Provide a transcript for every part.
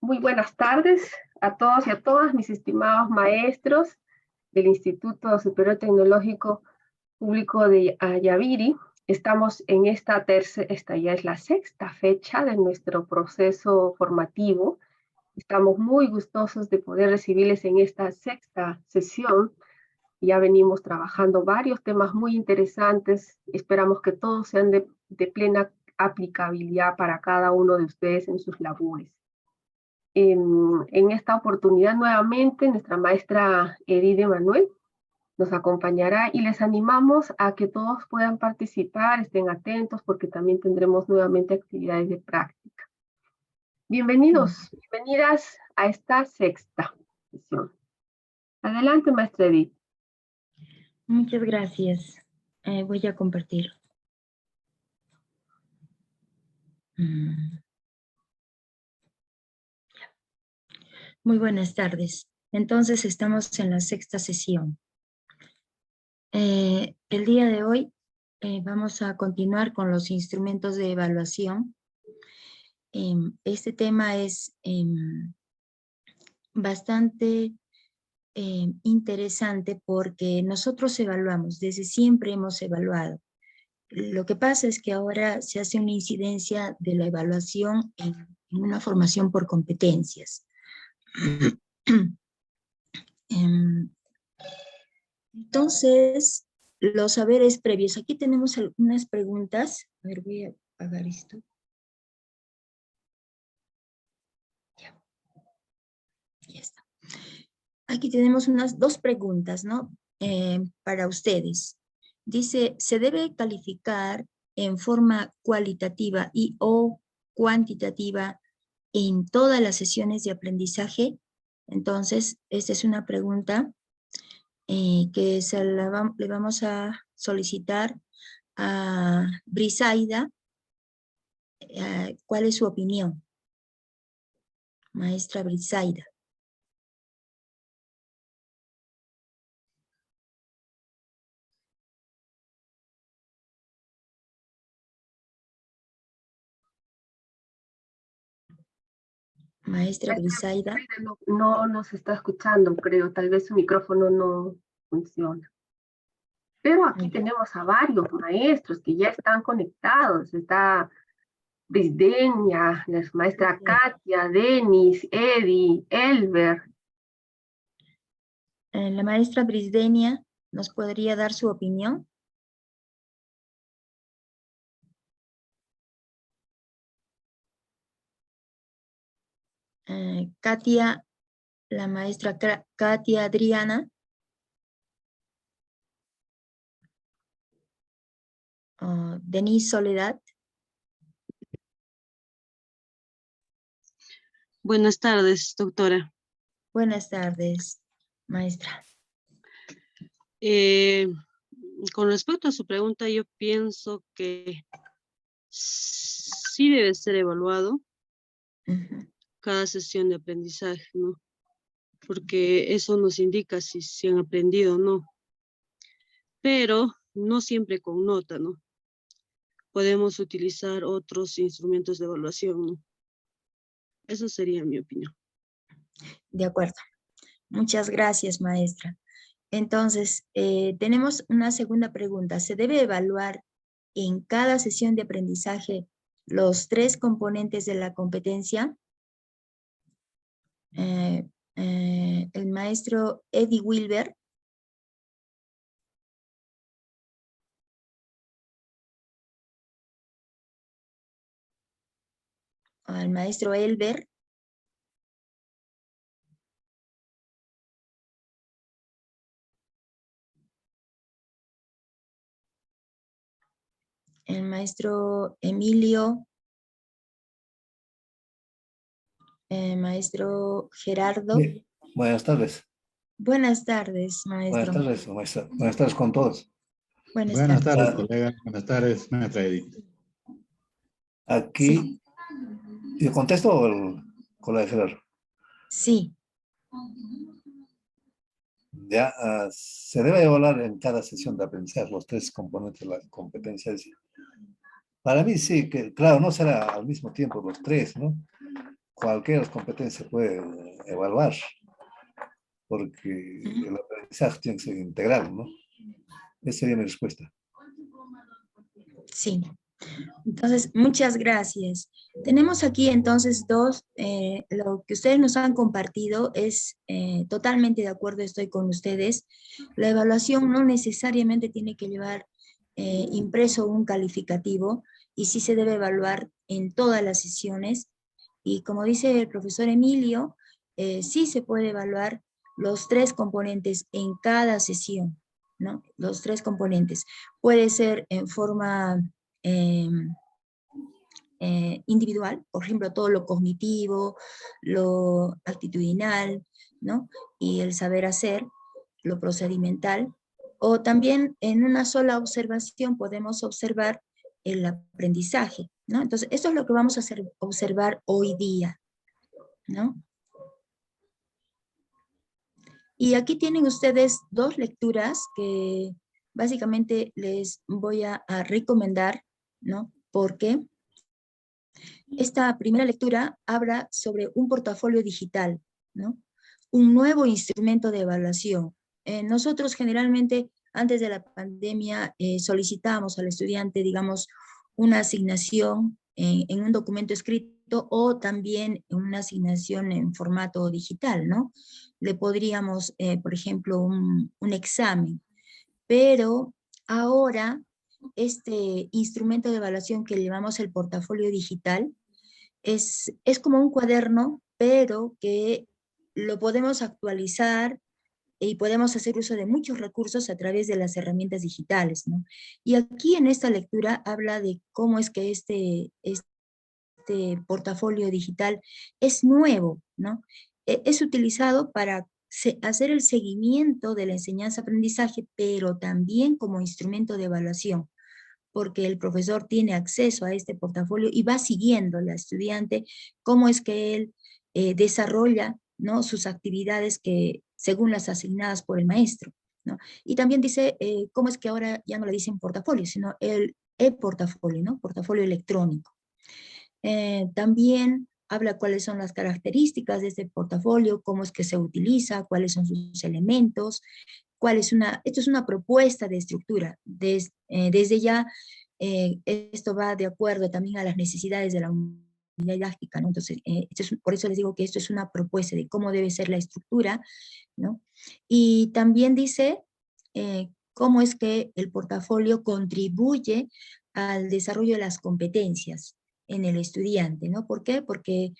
Muy buenas tardes a todos y a todas mis estimados maestros del Instituto Superior Tecnológico Público de Ayaviri. Estamos en esta ya es la sexta fecha de nuestro proceso formativo. Estamos muy gustosos de poder recibirles en esta sexta sesión. Ya venimos trabajando varios temas muy interesantes. Esperamos que todos sean de plena aplicabilidad para cada uno de ustedes en sus labores. En esta oportunidad nuevamente nuestra maestra Edith Manuel nos acompañará y les animamos a que todos puedan participar, estén atentos porque también tendremos nuevamente actividades de práctica. Bienvenidos, bienvenidas a esta sexta sesión. Adelante, maestra Edith. Muchas gracias. Voy a compartir. Muy buenas tardes. Entonces estamos en la sexta sesión. El día de hoy vamos a continuar con los instrumentos de evaluación. Este tema es bastante interesante porque nosotros evaluamos, desde siempre hemos evaluado. Lo que pasa es que ahora se hace una incidencia de la evaluación en una formación por competencias. Entonces, los saberes previos. Aquí tenemos algunas preguntas. A ver, voy a apagar esto. Ya está. Aquí tenemos dos preguntas, ¿no? Para ustedes. Dice, ¿se debe calificar en forma cualitativa y o cuantitativa en todas las sesiones de aprendizaje? Entonces, esta es una pregunta que le vamos a solicitar a Brisaida. ¿Cuál es su opinión? Maestra Brisaida. Maestra Brisaida. No nos está escuchando, creo. Tal vez su micrófono no funciona. Pero aquí tenemos a varios maestros que ya están conectados. Está Brisdenia, la maestra Katia, Denis, Eddie, Elber. La maestra Brisdenia, ¿nos podría dar su opinión? Katia, la maestra Katia Adriana. Denise Soledad. Buenas tardes, doctora. Buenas tardes, maestra. Con respecto a su pregunta, yo pienso que sí debe ser evaluado cada sesión de aprendizaje, ¿no? Porque eso nos indica si han aprendido o no. Pero no siempre con nota, ¿no? Podemos utilizar otros instrumentos de evaluación, ¿no? Eso sería mi opinión. De acuerdo. Muchas gracias, maestra. Entonces, tenemos una segunda pregunta. ¿Se debe evaluar en cada sesión de aprendizaje los 3 componentes de la competencia? El maestro Eddie Wilber. Al maestro Elber. El maestro Emilio. Maestro Gerardo. Sí. Buenas tardes. Buenas tardes, maestro. Buenas tardes, maestra. Buenas tardes con todos. Buenas tardes, colega. Buenas tardes, maestra Edith. Aquí, sí. ¿Yo contesto con la de Gerardo? Sí. Ya, se debe evaluar en cada sesión de aprendizaje los 3 componentes de la competencia. Para mí sí, que claro, no será al mismo tiempo los 3, ¿no? cualquier competencia puede evaluar, porque el aprendizaje tiene que ser integral, ¿no? Esa sería mi respuesta. Sí. Entonces, muchas gracias. Tenemos aquí entonces lo que ustedes nos han compartido es totalmente de acuerdo, estoy con ustedes. La evaluación no necesariamente tiene que llevar impreso un calificativo y sí se debe evaluar en todas las sesiones. Y como dice el profesor Emilio, sí se puede evaluar los 3 componentes en cada sesión, ¿no? Los 3 componentes. Puede ser en forma individual, por ejemplo, todo lo cognitivo, lo actitudinal, ¿no? Y el saber hacer, lo procedimental, o también en una sola observación podemos observar el aprendizaje, ¿no? Entonces, esto es lo que vamos a observar hoy día, ¿no? Y aquí tienen ustedes 2 lecturas que básicamente les voy a recomendar, ¿no? Porque esta primera lectura habla sobre un portafolio digital, ¿no? Un nuevo instrumento de evaluación. Nosotros generalmente, antes de la pandemia, solicitábamos al estudiante, digamos, una asignación en un documento escrito o también una asignación en formato digital, ¿no? Le podríamos, por ejemplo, un examen. Pero ahora, este instrumento de evaluación que llamamos el portafolio digital, es como un cuaderno, pero que lo podemos actualizar y podemos hacer uso de muchos recursos a través de las herramientas digitales, ¿no? Y aquí en esta lectura habla de cómo es que este portafolio digital es nuevo, ¿no? Es utilizado para hacer el seguimiento de la enseñanza-aprendizaje, pero también como instrumento de evaluación, porque el profesor tiene acceso a este portafolio y va siguiendo al estudiante cómo es que él desarrolla, ¿no? Sus actividades según las asignadas por el maestro, ¿no? Y también dice cómo es que ahora ya no le dicen portafolio, sino el e-portafolio, ¿no? Portafolio electrónico. También habla cuáles son las características de este portafolio, cómo es que se utiliza, cuáles son sus elementos, esto es una propuesta de estructura. Desde ya, esto va de acuerdo también a las necesidades de la unidad didáctica, ¿no? Entonces, por eso les digo que esto es una propuesta de cómo debe ser la estructura, ¿no? Y también dice cómo es que el portafolio contribuye al desarrollo de las competencias en el estudiante, ¿no? ¿Por qué? Porque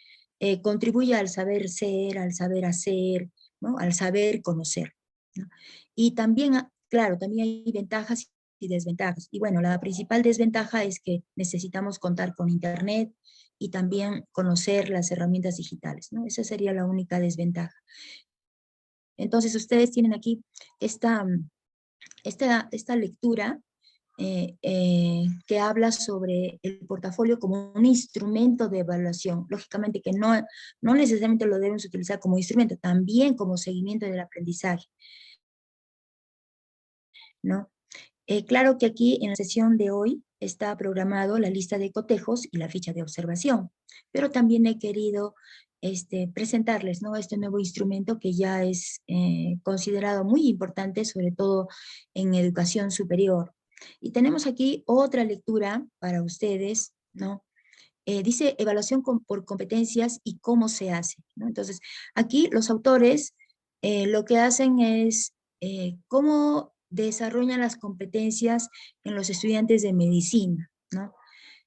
contribuye al saber ser, al saber hacer, ¿no? Al saber conocer, ¿no? Y también, claro, también hay ventajas y desventajas. Y bueno, la principal desventaja es que necesitamos contar con Internet y también conocer las herramientas digitales, ¿no? Esa sería la única desventaja. Entonces, ustedes tienen aquí esta lectura que habla sobre el portafolio como un instrumento de evaluación. Lógicamente que no necesariamente lo debemos utilizar como instrumento, también como seguimiento del aprendizaje, ¿no? Claro que aquí en la sesión de hoy está programado la lista de cotejos y la ficha de observación, pero también he querido presentarles, ¿no? Este nuevo instrumento que ya es considerado muy importante, sobre todo en educación superior. Y tenemos aquí otra lectura para ustedes, ¿no? Dice evaluación por competencias y cómo se hace, ¿no? Entonces, aquí los autores lo que hacen es cómo desarrollan las competencias en los estudiantes de medicina, ¿no?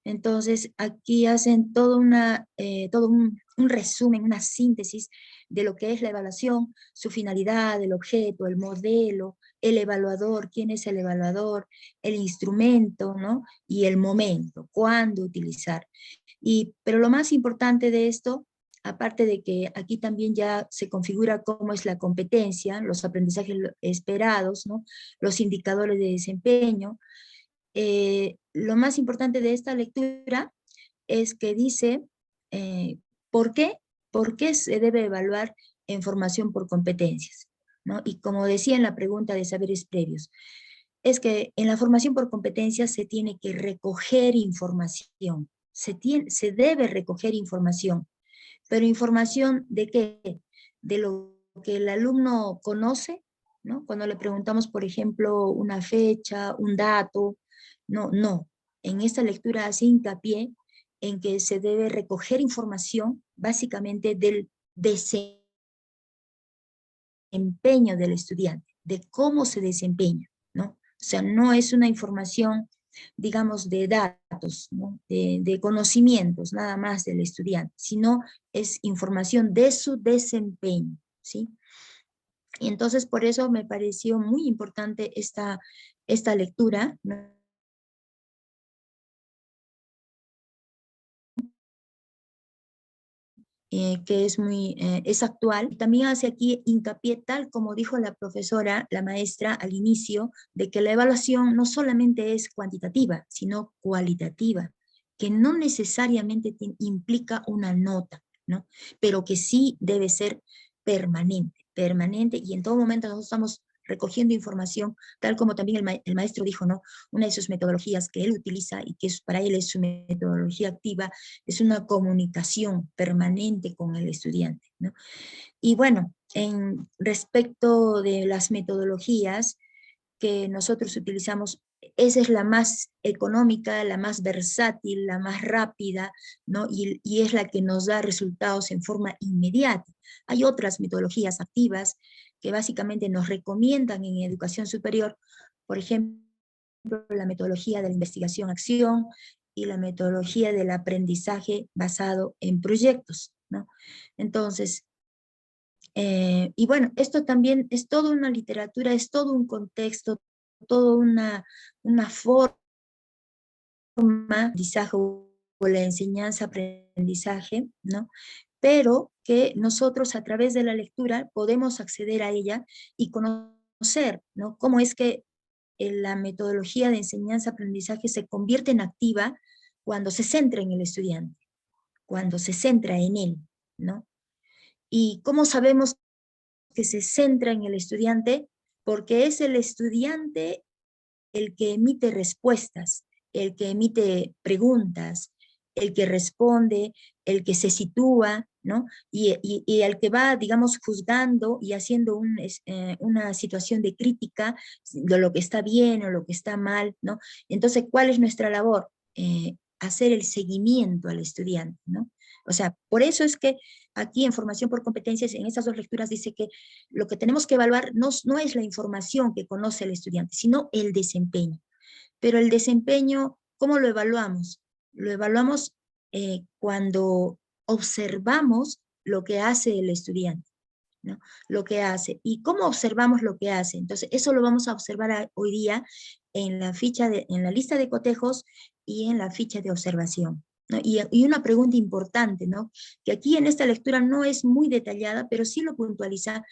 Entonces, aquí hacen todo un resumen, una síntesis de lo que es la evaluación, su finalidad, el objeto, el modelo, el evaluador, quién es el evaluador, el instrumento, ¿no? Y el momento, cuándo utilizar. Pero lo más importante de esto, aparte de que aquí también ya se configura cómo es la competencia, los aprendizajes esperados, ¿no? Los indicadores de desempeño, lo más importante de esta lectura es que dice ¿por qué? ¿Por qué se debe evaluar en formación por competencias? ¿No? Y como decía en la pregunta de saberes previos, es que en la formación por competencias se tiene que recoger información, se debe recoger información. Pero información ¿de qué? De lo que el alumno conoce, ¿no? Cuando le preguntamos, por ejemplo, una fecha, un dato, no. En esta lectura hace hincapié en que se debe recoger información básicamente del desempeño del estudiante, de cómo se desempeña, ¿no? O sea, no es una información, digamos, de datos, ¿no? de conocimientos nada más del estudiante, sino es información de su desempeño, ¿sí? Y entonces por eso me pareció muy importante esta lectura, ¿no? Que es actual. También hace aquí hincapié, tal como dijo la profesora, la maestra al inicio, de que la evaluación no solamente es cuantitativa, sino cualitativa, que no necesariamente implica una nota, ¿no? Pero que sí debe ser permanente, y en todo momento nosotros estamos recogiendo información, tal como también el maestro dijo, ¿no? Una de sus metodologías que él utiliza y que para él es su metodología activa, es una comunicación permanente con el estudiante, ¿no? Y bueno, respecto de las metodologías que nosotros utilizamos, esa es la más económica, la más versátil, la más rápida, ¿no? Y es la que nos da resultados en forma inmediata. Hay otras metodologías activas que básicamente nos recomiendan en educación superior, por ejemplo, la metodología de la investigación-acción y la metodología del aprendizaje basado en proyectos, ¿no? Entonces, y bueno, esto también es toda una literatura, es todo un contexto, toda una forma de aprendizaje o la enseñanza-aprendizaje, ¿no? Pero que nosotros a través de la lectura podemos acceder a ella y conocer, ¿no? Cómo es que la metodología de enseñanza-aprendizaje se convierte en activa cuando se centra en el estudiante, cuando se centra en él, ¿no? ¿Y cómo sabemos que se centra en el estudiante? Porque es el estudiante el que emite respuestas, el que emite preguntas, el que responde, el que se sitúa, ¿no? Y el que va, digamos, juzgando y haciendo una situación de crítica de lo que está bien o lo que está mal, ¿no? Entonces, ¿cuál es nuestra labor? Hacer el seguimiento al estudiante, ¿no? O sea, por eso es que aquí en Formación por Competencias, en estas dos lecturas dice que lo que tenemos que evaluar no es la información que conoce el estudiante, sino el desempeño. Pero el desempeño, ¿cómo lo evaluamos? Lo evaluamos cuando observamos lo que hace el estudiante, ¿no? Lo que hace. ¿Y cómo observamos lo que hace? Entonces, eso lo vamos a observar hoy día en la lista de cotejos y en la ficha de observación, ¿no? Y una pregunta importante, ¿no? Que aquí en esta lectura no es muy detallada, pero sí lo puntualiza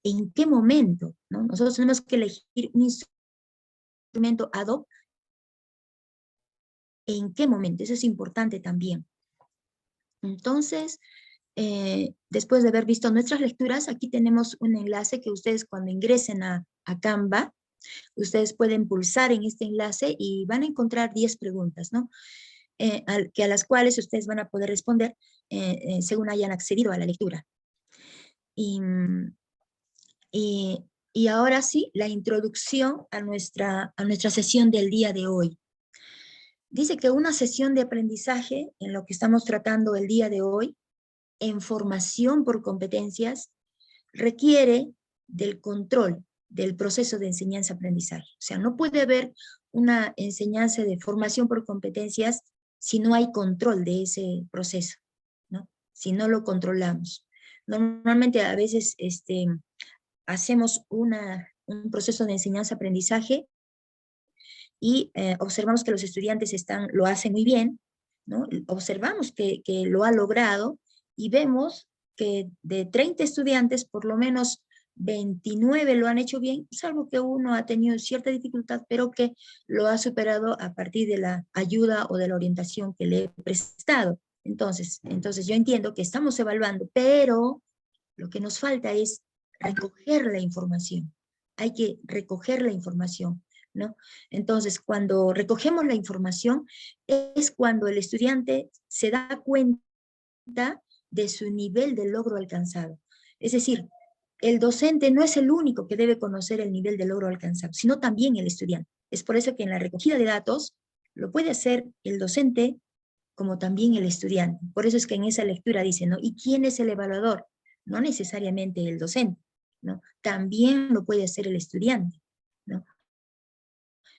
en qué momento, ¿no? Nosotros tenemos que elegir un instrumento ad hoc. ¿En qué momento? Eso es importante también. Entonces, después de haber visto nuestras lecturas, aquí tenemos un enlace que ustedes cuando ingresen a Canva, ustedes pueden pulsar en este enlace y van a encontrar 10 preguntas, ¿no? A las cuales ustedes van a poder responder según hayan accedido a la lectura. Y ahora sí, la introducción a nuestra sesión del día de hoy. Dice que una sesión de aprendizaje, en lo que estamos tratando el día de hoy, en formación por competencias, requiere del control del proceso de enseñanza-aprendizaje. O sea, no puede haber una enseñanza de formación por competencias si no hay control de ese proceso, ¿no? Si no lo controlamos. Normalmente a veces hacemos un proceso de enseñanza-aprendizaje y observamos que los estudiantes lo hacen muy bien, ¿no? Observamos que lo ha logrado y vemos que de 30 estudiantes, por lo menos 29 lo han hecho bien, salvo que uno ha tenido cierta dificultad, pero que lo ha superado a partir de la ayuda o de la orientación que le he prestado. Entonces yo entiendo que estamos evaluando, pero lo que nos falta es recoger la información. Hay que recoger la información, ¿no? Entonces, cuando recogemos la información, es cuando el estudiante se da cuenta de su nivel de logro alcanzado. Es decir, el docente no es el único que debe conocer el nivel de logro alcanzado, sino también el estudiante. Es por eso que en la recogida de datos lo puede hacer el docente como también el estudiante. Por eso es que en esa lectura dice, ¿no? ¿Y quién es el evaluador? No necesariamente el docente, ¿no? También lo puede hacer el estudiante, ¿no?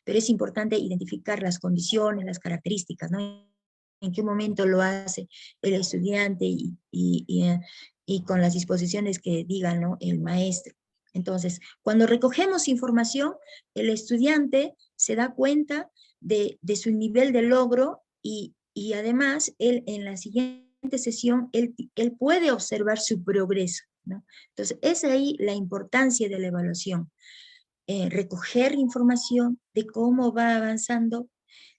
Pero es importante identificar las condiciones, las características, ¿no? En qué momento lo hace el estudiante y con las disposiciones que diga, ¿no?, el maestro. Entonces, cuando recogemos información, el estudiante se da cuenta de su nivel de logro y además, él en la siguiente sesión, él puede observar su progreso, ¿no? Entonces, es ahí la importancia de la evaluación. Recoger información de cómo va avanzando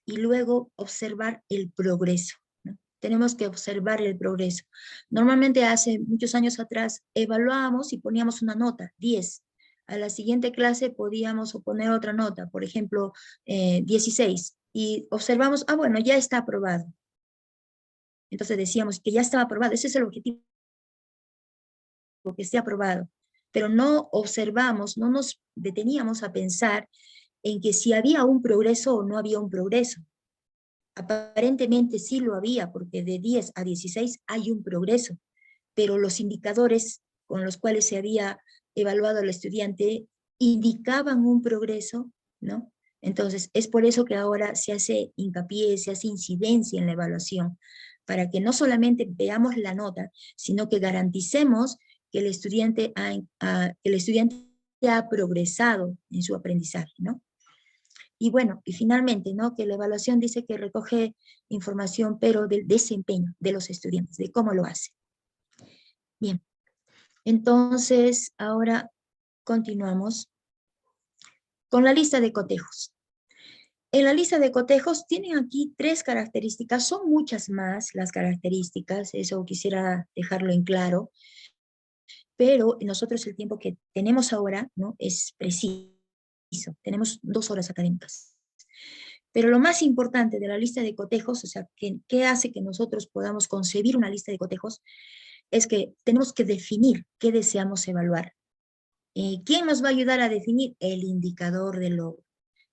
y luego observar el progreso, ¿no? Tenemos que observar el progreso. Normalmente hace muchos años atrás evaluábamos y poníamos una nota, 10. A la siguiente clase podíamos poner otra nota, por ejemplo, 16. Y observamos, bueno, ya está aprobado. Entonces decíamos que ya estaba aprobado, ese es el objetivo, que esté aprobado. Pero no observamos, no nos deteníamos a pensar en que si había un progreso o no había un progreso. Aparentemente sí lo había, porque de 10 a 16 hay un progreso, pero los indicadores con los cuales se había evaluado al estudiante indicaban un progreso, ¿no? Entonces, es por eso que ahora se hace hincapié, se hace incidencia en la evaluación, para que no solamente veamos la nota, sino que garanticemos que el estudiante ha progresado en su aprendizaje, ¿no? Y bueno, y finalmente, ¿no?, que la evaluación dice que recoge información, pero del desempeño de los estudiantes, de cómo lo hace. Bien, entonces ahora continuamos con la lista de cotejos. En la lista de cotejos tienen aquí 3 características, son muchas más las características, eso quisiera dejarlo en claro, pero nosotros el tiempo que tenemos ahora, ¿no?, es preciso, tenemos 2 horas académicas. Pero lo más importante de la lista de cotejos, o sea, ¿qué hace que nosotros podamos concebir una lista de cotejos? Es que tenemos que definir qué deseamos evaluar. ¿Quién nos va a ayudar a definir? El indicador de logro.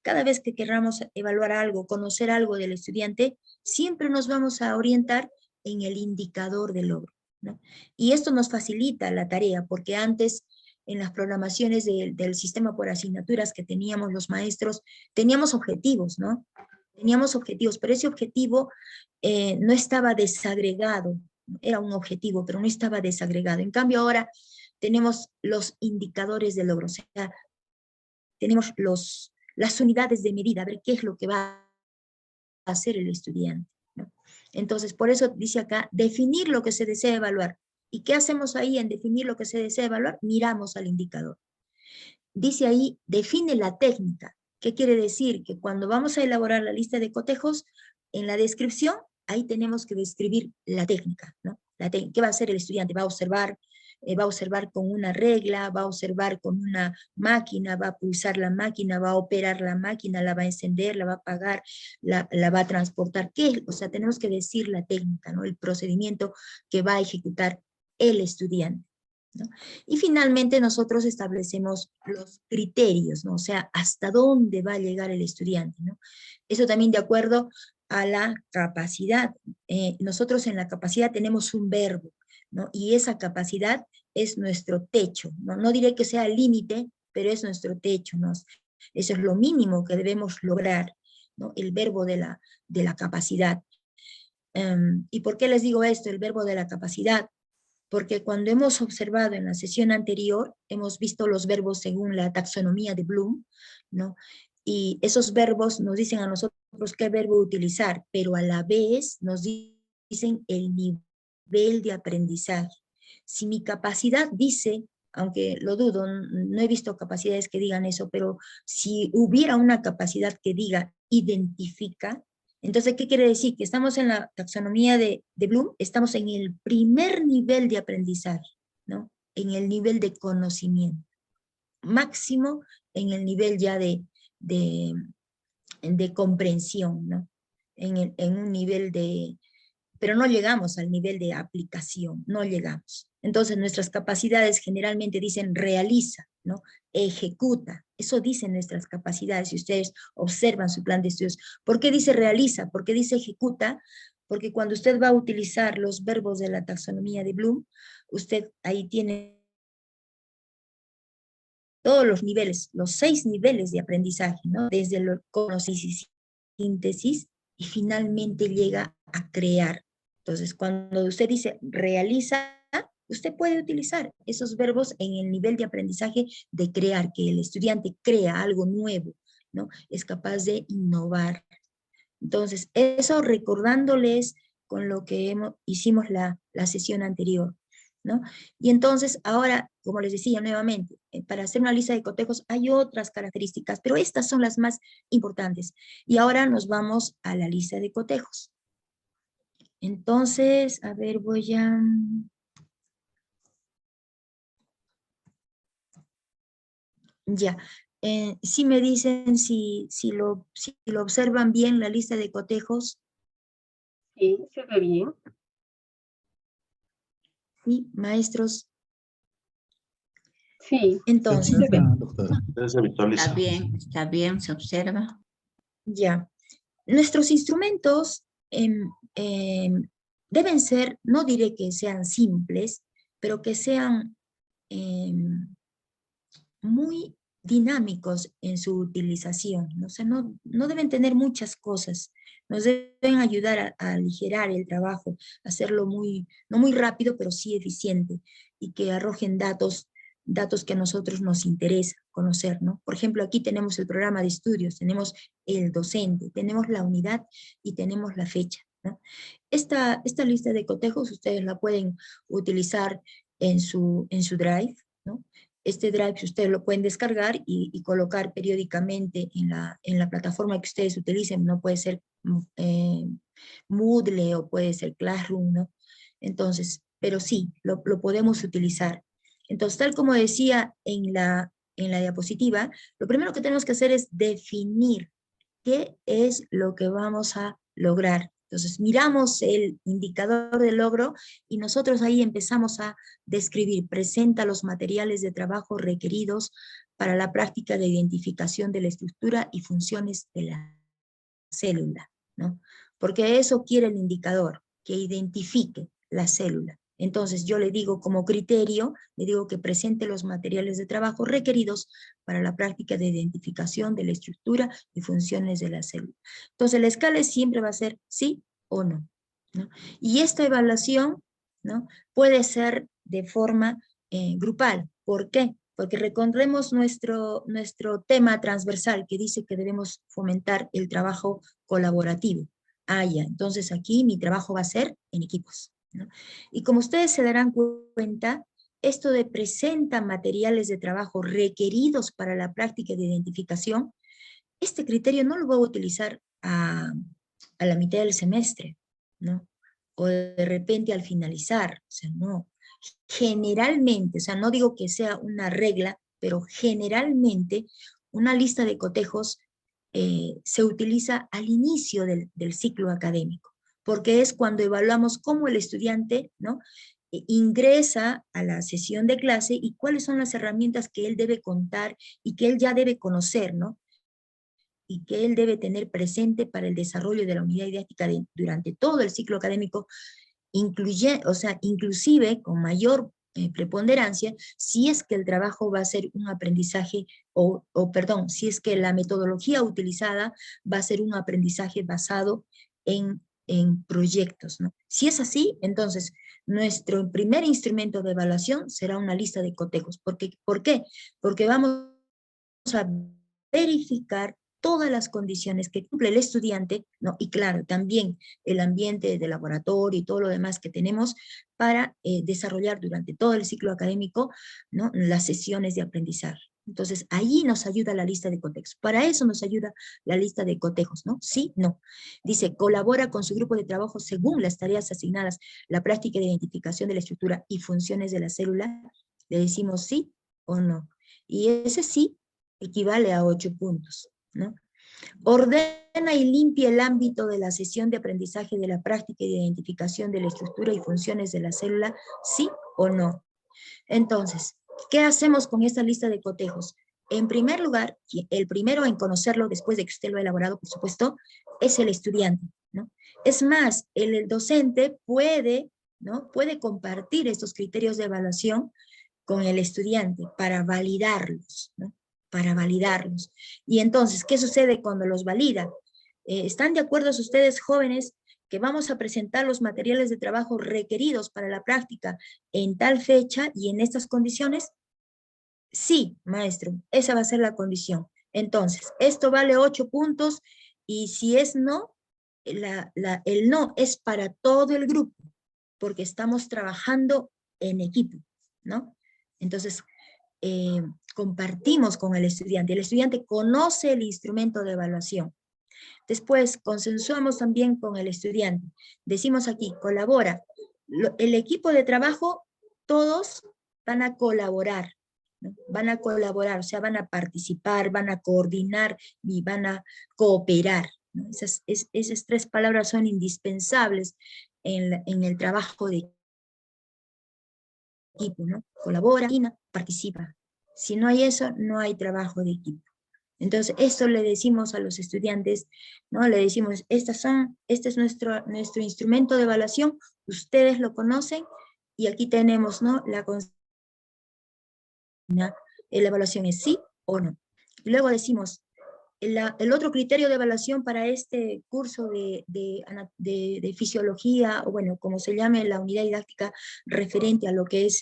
Cada vez que queramos evaluar algo, conocer algo del estudiante, siempre nos vamos a orientar en el indicador de logro, ¿no? Y esto nos facilita la tarea, porque antes en las programaciones del sistema por asignaturas que teníamos los maestros, teníamos objetivos, ¿no? Teníamos objetivos, pero ese objetivo no estaba desagregado, era un objetivo, pero no estaba desagregado. En cambio ahora tenemos los indicadores de logro, o sea, tenemos las unidades de medida, a ver qué es lo que va a hacer el estudiante, ¿no? Entonces, por eso dice acá, definir lo que se desea evaluar. ¿Y qué hacemos ahí en definir lo que se desea evaluar? Miramos al indicador. Dice ahí, define la técnica. ¿Qué quiere decir? Que cuando vamos a elaborar la lista de cotejos, en la descripción, ahí tenemos que describir la técnica, ¿no? ¿Qué va a hacer el estudiante? Va a observar con una regla, va a observar con una máquina, va a pulsar la máquina, va a operar la máquina, la va a encender, la va a apagar, la va a transportar. ¿Qué? O sea, tenemos que decir la técnica, ¿no?, el procedimiento que va a ejecutar el estudiante, ¿no? Y finalmente nosotros establecemos los criterios, ¿no? O sea, hasta dónde va a llegar el estudiante, ¿no? Eso también de acuerdo a la capacidad. Nosotros en la capacidad tenemos un verbo, ¿no? Y esa capacidad es nuestro techo, ¿no? No diré que sea el límite, pero es nuestro techo, ¿no? Eso es lo mínimo que debemos lograr, ¿no? El verbo de la capacidad. ¿Y por qué les digo esto, el verbo de la capacidad? Porque cuando hemos observado en la sesión anterior, hemos visto los verbos según la taxonomía de Bloom, ¿no? Y esos verbos nos dicen a nosotros qué verbo utilizar, pero a la vez nos dicen el nivel de aprendizaje. Si mi capacidad dice, aunque lo dudo, no he visto capacidades que digan eso, pero si hubiera una capacidad que diga identifica, entonces, ¿qué quiere decir? Que estamos en la taxonomía de Bloom, estamos en el primer nivel de aprendizaje, ¿no? En el nivel de conocimiento. Máximo en el nivel ya de comprensión, ¿no? En un nivel de pero no llegamos al nivel de aplicación, no llegamos. Entonces nuestras capacidades generalmente dicen realiza, ¿no? Ejecuta, eso dicen nuestras capacidades, si ustedes observan su plan de estudios. ¿Por qué dice realiza? ¿Por qué dice ejecuta? Porque cuando usted va a utilizar los verbos de la taxonomía de Bloom, usted ahí tiene todos los niveles, los 6 niveles de aprendizaje, ¿no? Desde el conocimiento, síntesis, y finalmente llega a crear. Entonces, cuando usted dice realiza, usted puede utilizar esos verbos en el nivel de aprendizaje de crear, que el estudiante crea algo nuevo, ¿no? Es capaz de innovar. Entonces, eso recordándoles con lo que hicimos la sesión anterior, ¿no? Y entonces, ahora, como les decía nuevamente, para hacer una lista de cotejos hay otras características, pero estas son las más importantes. Y ahora nos vamos a la lista de cotejos. Entonces, a ver, voy a... Ya, sí me dicen si lo observan bien la lista de cotejos. Sí, se ve bien. Sí, maestros. Sí, Entonces, se ve. Doctora. Está bien, se observa. ya. Nuestros instrumentos deben ser, no diré que sean simples, pero que sean muy dinámicos en su utilización, ¿no? O sea, no deben tener muchas cosas, nos deben ayudar a aligerar el trabajo, hacerlo no muy rápido, pero sí eficiente, y que arrojen datos que a nosotros nos interesa conocer, ¿no? Por ejemplo, aquí tenemos el programa de estudios, tenemos el docente, tenemos la unidad y tenemos la fecha, ¿no? Esta lista de cotejos ustedes la pueden utilizar en su Drive, ¿no? Este Drive ustedes lo pueden descargar y colocar periódicamente en la plataforma que ustedes utilicen, no puede ser Moodle o puede ser Classroom, ¿no? Entonces, pero sí, lo podemos utilizar. Entonces, tal como decía en la diapositiva, lo primero que tenemos que hacer es definir qué es lo que vamos a lograr. Entonces, miramos el indicador de logro y nosotros ahí empezamos a describir, presenta los materiales de trabajo requeridos para la práctica de identificación de la estructura y funciones de la célula, ¿no? Porque eso quiere el indicador, que identifique la célula. Entonces yo le digo como criterio, le digo que presente los materiales de trabajo requeridos para la práctica de identificación de la estructura y funciones de la célula. Entonces la escala siempre va a ser sí o no, ¿no? Y esta evaluación, ¿no?, puede ser de forma grupal. ¿Por qué? Porque recordemos nuestro tema transversal que dice que debemos fomentar el trabajo colaborativo. Ya, entonces aquí mi trabajo va a ser en equipos, ¿no? Y como ustedes se darán cuenta, esto de presenta materiales de trabajo requeridos para la práctica de identificación, este criterio no lo voy a utilizar a la mitad del semestre, ¿no? O de repente al finalizar, o sea, no. Generalmente, o sea, no digo que sea una regla, pero generalmente una lista de cotejos se utiliza al inicio del ciclo académico, porque es cuando evaluamos cómo el estudiante, ¿no?, ingresa a la sesión de clase y cuáles son las herramientas que él debe contar y que él ya debe conocer, ¿no?, y que él debe tener presente para el desarrollo de la unidad didáctica durante todo el ciclo académico, inclusive con mayor preponderancia, si es que el trabajo va a ser un aprendizaje, perdón, si es que la metodología utilizada va a ser un aprendizaje basado en proyectos, ¿no? Si es así, entonces nuestro primer instrumento de evaluación será una lista de cotejos. ¿Por qué? Porque vamos a verificar todas las condiciones que cumple el estudiante, ¿no?, y claro, también el ambiente de laboratorio y todo lo demás que tenemos para desarrollar durante todo el ciclo académico, ¿no?, las sesiones de aprendizaje. Entonces, ahí nos ayuda la lista de cotejos. Para eso nos ayuda la lista de cotejos, ¿no? Sí, no. Dice, colabora con su grupo de trabajo según las tareas asignadas, la práctica de identificación de la estructura y funciones de la célula. Le decimos sí o no. Y ese sí equivale a 8 puntos, ¿no? Ordena y limpia el ámbito de la sesión de aprendizaje de la práctica y de identificación de la estructura y funciones de la célula, sí o no. Entonces, ¿qué hacemos con esta lista de cotejos? En primer lugar, el primero en conocerlo, después de que usted lo ha elaborado, por supuesto, es el estudiante, ¿no? Es más, el docente puede, ¿no? Puede compartir estos criterios de evaluación con el estudiante para validarlos, ¿no? Para validarlos. Y entonces, ¿qué sucede cuando los valida? ¿Están de acuerdo ustedes, jóvenes, que vamos a presentar los materiales de trabajo requeridos para la práctica en tal fecha y en estas condiciones? Sí, maestro, esa va a ser la condición. Entonces, esto vale 8 puntos y si es no, el no es para todo el grupo, porque estamos trabajando en equipo, ¿no? Entonces, compartimos con el estudiante conoce el instrumento de evaluación. Después, consensuamos también con el estudiante. Decimos aquí, colabora. El equipo de trabajo, todos van a colaborar, ¿no? Van a colaborar, o sea, van a participar, van a coordinar y van a cooperar, ¿no? Esas 3 palabras son indispensables en el trabajo de equipo, ¿no? Colabora, participa. Si no hay eso, no hay trabajo de equipo. Entonces, esto le decimos a los estudiantes, ¿no? Le decimos, este es nuestro instrumento de evaluación, ustedes lo conocen, y aquí tenemos, ¿no? La evaluación es sí o no. Y luego decimos, el otro criterio de evaluación para este curso de fisiología, o bueno, como se llame la unidad didáctica referente a lo que es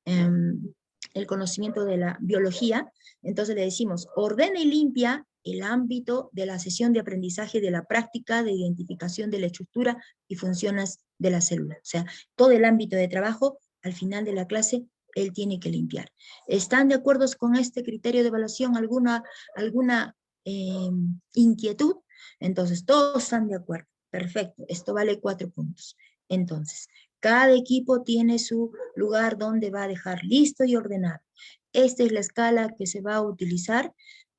el conocimiento de la biología, entonces le decimos, ordena y limpia el ámbito de la sesión de aprendizaje de la práctica de identificación de la estructura y funciones de la célula. O sea, todo el ámbito de trabajo, al final de la clase, él tiene que limpiar. ¿Están de acuerdo con este criterio de evaluación? ¿Alguna inquietud? Entonces, todos están de acuerdo. Perfecto, esto vale 4 puntos. Entonces, cada equipo tiene su lugar donde va a dejar listo y ordenado. Esta es la escala que se va a utilizar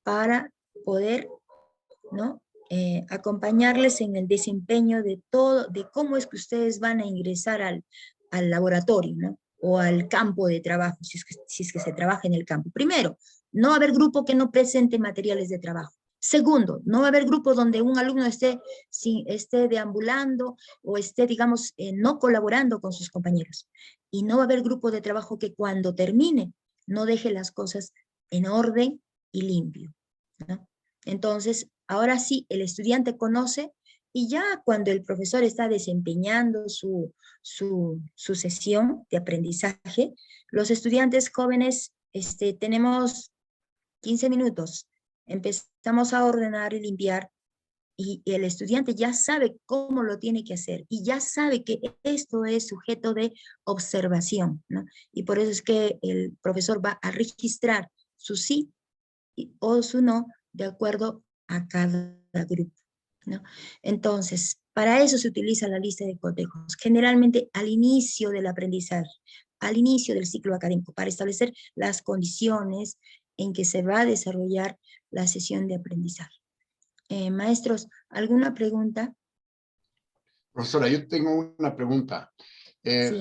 para poder, ¿no? Acompañarles en el desempeño de todo, de cómo es que ustedes van a ingresar al laboratorio, ¿no? O al campo de trabajo, si es que se trabaja en el campo. Primero, no va a haber grupo que no presente materiales de trabajo. Segundo, no va a haber grupo donde un alumno esté deambulando o esté, digamos, no colaborando con sus compañeros. Y no va a haber grupo de trabajo que cuando termine no deje las cosas en orden y limpio, ¿no? Entonces, ahora sí, el estudiante conoce y ya cuando el profesor está desempeñando su sesión de aprendizaje, los estudiantes jóvenes tenemos 15 minutos. Empezamos a ordenar y limpiar y el estudiante ya sabe cómo lo tiene que hacer y ya sabe que esto es sujeto de observación, ¿no? Y por eso es que el profesor va a registrar su sí o su no de acuerdo a cada grupo, ¿no? Entonces, para eso se utiliza la lista de cotejos, generalmente al inicio del aprendizaje, al inicio del ciclo académico, para establecer las condiciones en que se va a desarrollar la sesión de aprendizaje. Maestros, ¿alguna pregunta? Profesora, yo tengo una pregunta. Sí.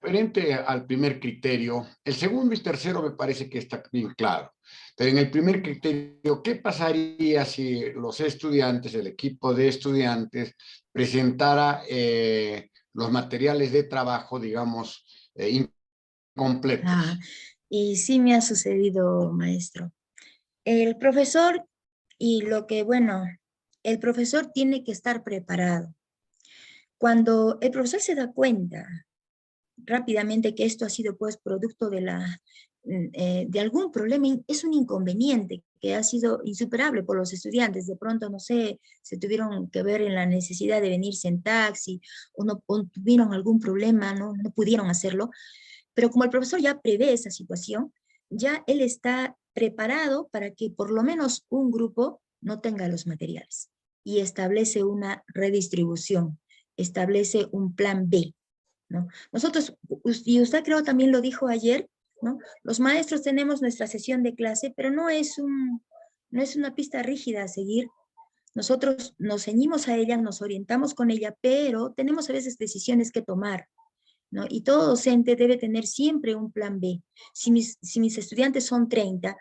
Referente al primer criterio, el segundo y tercero me parece que está bien claro. Pero en el primer criterio, ¿qué pasaría si los estudiantes, el equipo de estudiantes, presentara los materiales de trabajo, digamos, incompletos? Y sí me ha sucedido, maestro. El profesor, el profesor tiene que estar preparado. Cuando el profesor se da cuenta rápidamente que esto ha sido pues producto de algún problema, es un inconveniente que ha sido insuperable por los estudiantes. De pronto, no sé, se tuvieron que ver en la necesidad de venirse en taxi o tuvieron algún problema, no pudieron hacerlo. Pero como el profesor ya prevé esa situación, ya él está preparado para que por lo menos un grupo no tenga los materiales y establece una redistribución, establece un plan B, ¿no? Nosotros, y usted creo también lo dijo ayer, ¿no? Los maestros tenemos nuestra sesión de clase, pero no es no es una pista rígida a seguir. Nosotros nos ceñimos a ella, nos orientamos con ella, pero tenemos a veces decisiones que tomar, ¿no? Y todo docente debe tener siempre un plan B. Si mis estudiantes son 30,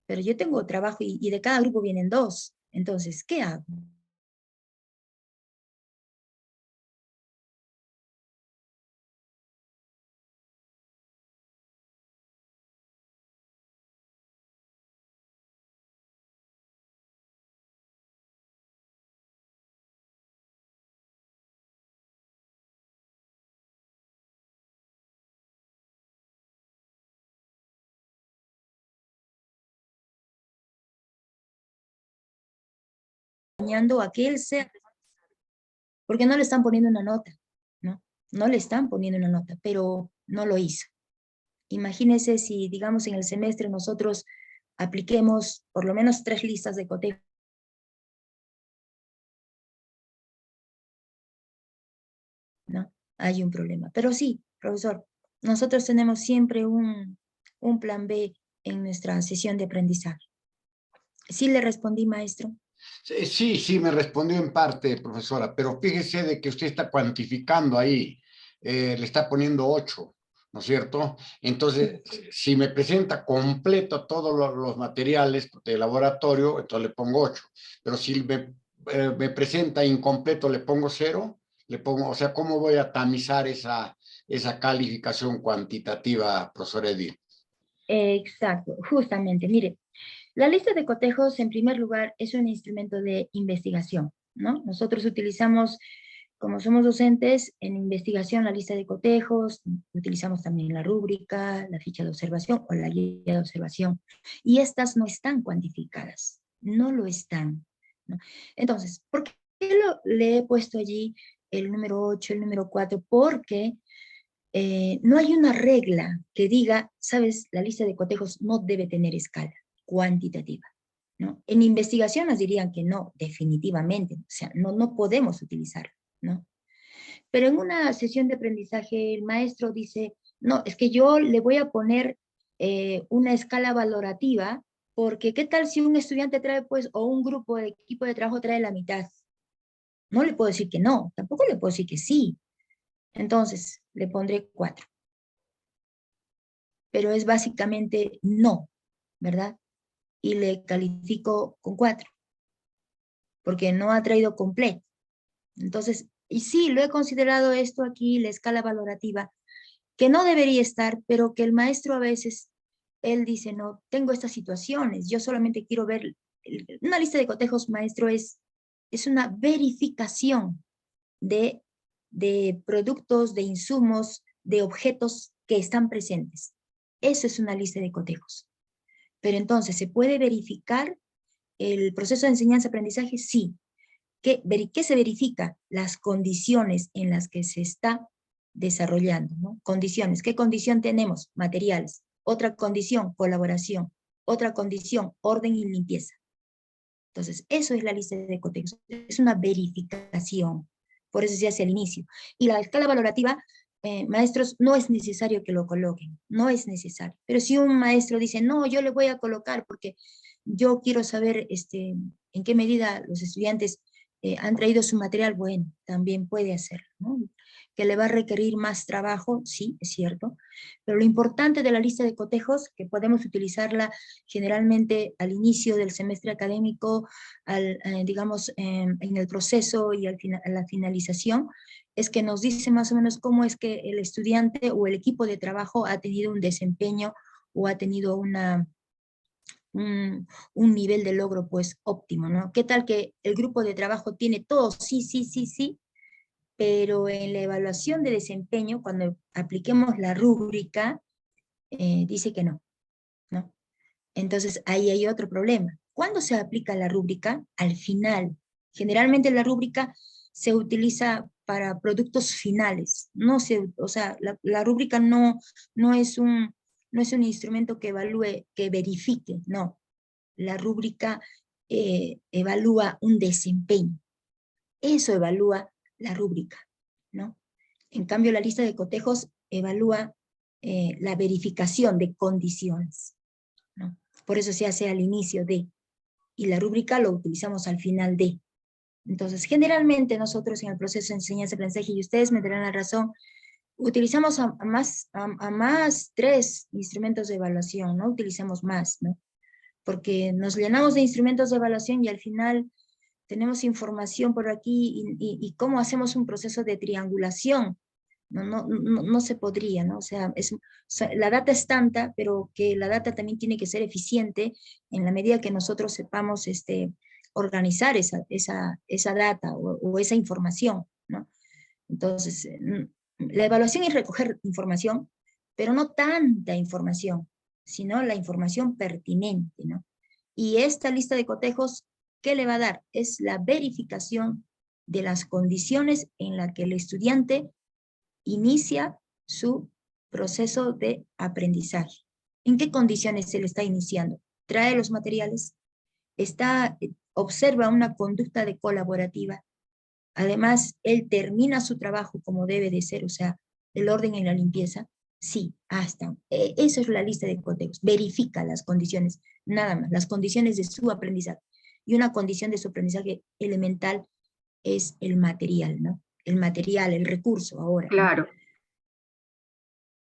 pero yo tengo trabajo y de cada grupo vienen 2. Entonces, ¿qué hago? A que él sea, porque no le están poniendo una nota, ¿no? No le están poniendo una nota, pero no lo hizo. Imagínense si, digamos, en el semestre nosotros apliquemos por lo menos 3 listas de cotejo. ¿No? Hay un problema. Pero sí, profesor, nosotros tenemos siempre un plan B en nuestra sesión de aprendizaje. ¿Sí le respondí, maestro? Sí, me respondió en parte, profesora, pero fíjese de que usted está cuantificando ahí, le está poniendo 8, ¿no es cierto? Entonces, si me presenta completo todos los materiales de laboratorio, entonces le pongo 8, pero si me presenta incompleto, le pongo 0, o sea, ¿cómo voy a tamizar esa calificación cuantitativa, profesor Edith? Exacto, justamente, mire, la lista de cotejos, en primer lugar, es un instrumento de investigación, ¿no? Nosotros utilizamos, como somos docentes, en investigación la lista de cotejos, utilizamos también la rúbrica, la ficha de observación o la guía de observación, y estas no están cuantificadas, no lo están, ¿no? Entonces, ¿por qué le he puesto allí el número 8, el número 4? Porque no hay una regla que diga, sabes, la lista de cotejos no debe tener escala cuantitativa, ¿no? En investigación nos dirían que no, definitivamente, o sea, no podemos utilizarlo, ¿no? Pero en una sesión de aprendizaje el maestro dice, no, es que yo le voy a poner una escala valorativa, porque ¿qué tal si un estudiante trae, pues, o un grupo de equipo de trabajo trae la mitad? No le puedo decir que no, tampoco le puedo decir que sí. Entonces, le pondré 4. Pero es básicamente no, ¿verdad? Y le califico con 4, porque no ha traído completo. Entonces, y sí, lo he considerado esto aquí, la escala valorativa, que no debería estar, pero que el maestro a veces, él dice, no, tengo estas situaciones, yo solamente quiero ver, una lista de cotejos, maestro, es una verificación de productos, de insumos, de objetos que están presentes. Eso es una lista de cotejos. Pero entonces, ¿se puede verificar el proceso de enseñanza-aprendizaje? Sí. ¿Qué se verifica? Las condiciones en las que se está desarrollando, ¿no? Condiciones. ¿Qué condición tenemos? Materiales. Otra condición, colaboración. Otra condición, orden y limpieza. Entonces, eso es la lista de cotejos. Es una verificación. Por eso se hace al inicio. Y la escala valorativa, maestros, no es necesario que lo coloquen, no es necesario. Pero si un maestro dice, no, yo le voy a colocar porque yo quiero saber en qué medida los estudiantes han traído su material, bueno, también puede hacerlo, ¿no? Que le va a requerir más trabajo, sí, es cierto, pero lo importante de la lista de cotejos, que podemos utilizarla generalmente al inicio del semestre académico, digamos, en el proceso y a la finalización, es que nos dice más o menos cómo es que el estudiante o el equipo de trabajo ha tenido un desempeño o ha tenido un nivel de logro pues óptimo, ¿no? ¿Qué tal que el grupo de trabajo tiene todo? Sí, sí, sí, sí, pero en la evaluación de desempeño, cuando apliquemos la rúbrica, dice que no, ¿no? Entonces ahí hay otro problema. ¿Cuándo se aplica la rúbrica? Al final. Generalmente la rúbrica se utiliza para productos finales. O sea, la rúbrica no es un instrumento que evalúe, que verifique, no. La rúbrica evalúa un desempeño. Eso evalúa la rúbrica, ¿no? En cambio, la lista de cotejos evalúa la verificación de condiciones, ¿no? Por eso se hace al inicio de, y la rúbrica lo utilizamos al final de. Entonces, generalmente nosotros en el proceso de enseñanza-aprendizaje, y ustedes me darán la razón, utilizamos a más 3 instrumentos de evaluación, no utilizamos más, ¿no? Porque nos llenamos de instrumentos de evaluación y al final tenemos información por aquí y cómo hacemos un proceso de triangulación. No se podría, ¿no? O sea, la data es tanta, pero que la data también tiene que ser eficiente en la medida que nosotros sepamos organizar esa data o esa información, ¿no? Entonces, la evaluación es recoger información, pero no tanta información, sino la información pertinente, ¿no? Y esta lista de cotejos, ¿qué le va a dar? Es la verificación de las condiciones en las que el estudiante inicia su proceso de aprendizaje. ¿En qué condiciones se le está iniciando? ¿Trae los materiales? ¿Observa una conducta de colaborativa? Además, él termina su trabajo como debe de ser, o sea, el orden y la limpieza. Sí, hasta. Eso es la lista de cotejos. Verifica las condiciones, nada más, las condiciones de su aprendizaje. Y una condición de su aprendizaje elemental es el material, ¿no? El material, el recurso ahora. Claro.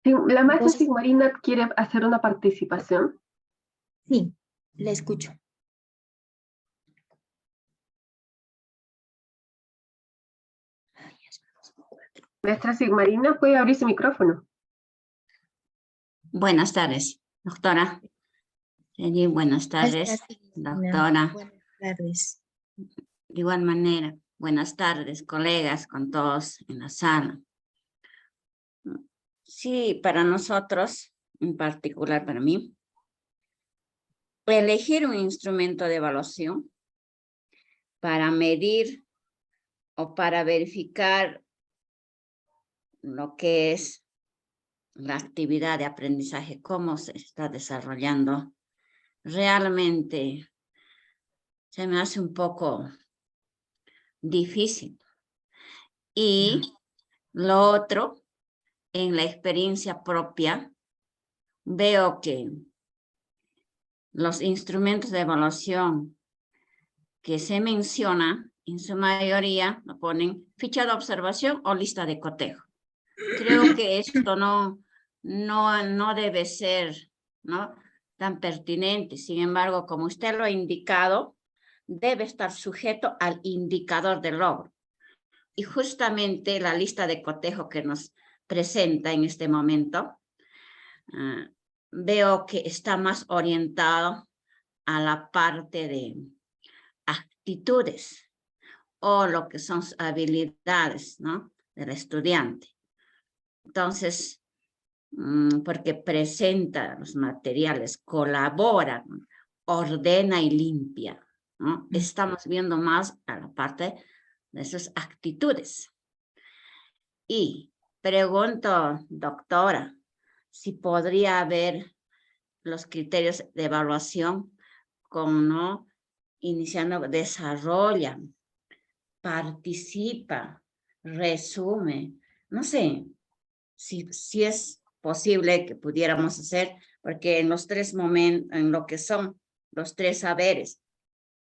Sí, la maestra Entonces, Sigmarina quiere hacer una participación. Sí, la escucho. Maestra Sigmarina, puede abrir su micrófono. Buenas tardes, doctora. Sí, buenas tardes, doctora. Buenas tardes. De igual manera, buenas tardes, colegas, con todos en la sala. Sí, para nosotros, en particular para mí, elegir un instrumento de evaluación para medir o para verificar lo que es la actividad de aprendizaje, cómo se está desarrollando, realmente se me hace un poco difícil. Y lo otro, en la experiencia propia, veo que los instrumentos de evaluación que se menciona, en su mayoría lo ponen ficha de observación o lista de cotejo. Creo que esto no debe ser, ¿no?, tan pertinente. Sin embargo, como usted lo ha indicado, debe estar sujeto al indicador de logro. Y justamente la lista de cotejo que nos presenta en este momento, veo que está más orientado a la parte de actitudes o lo que son habilidades, ¿no?, del estudiante. Entonces, porque presenta los materiales, colabora, ordena y limpia, ¿no? Estamos viendo más a la parte de sus actitudes. Y pregunto, doctora, si podría haber los criterios de evaluación como iniciando, desarrolla, participa, resume, no sé si es posible que pudiéramos hacer, porque en los 3 momentos, en lo que son los 3 saberes,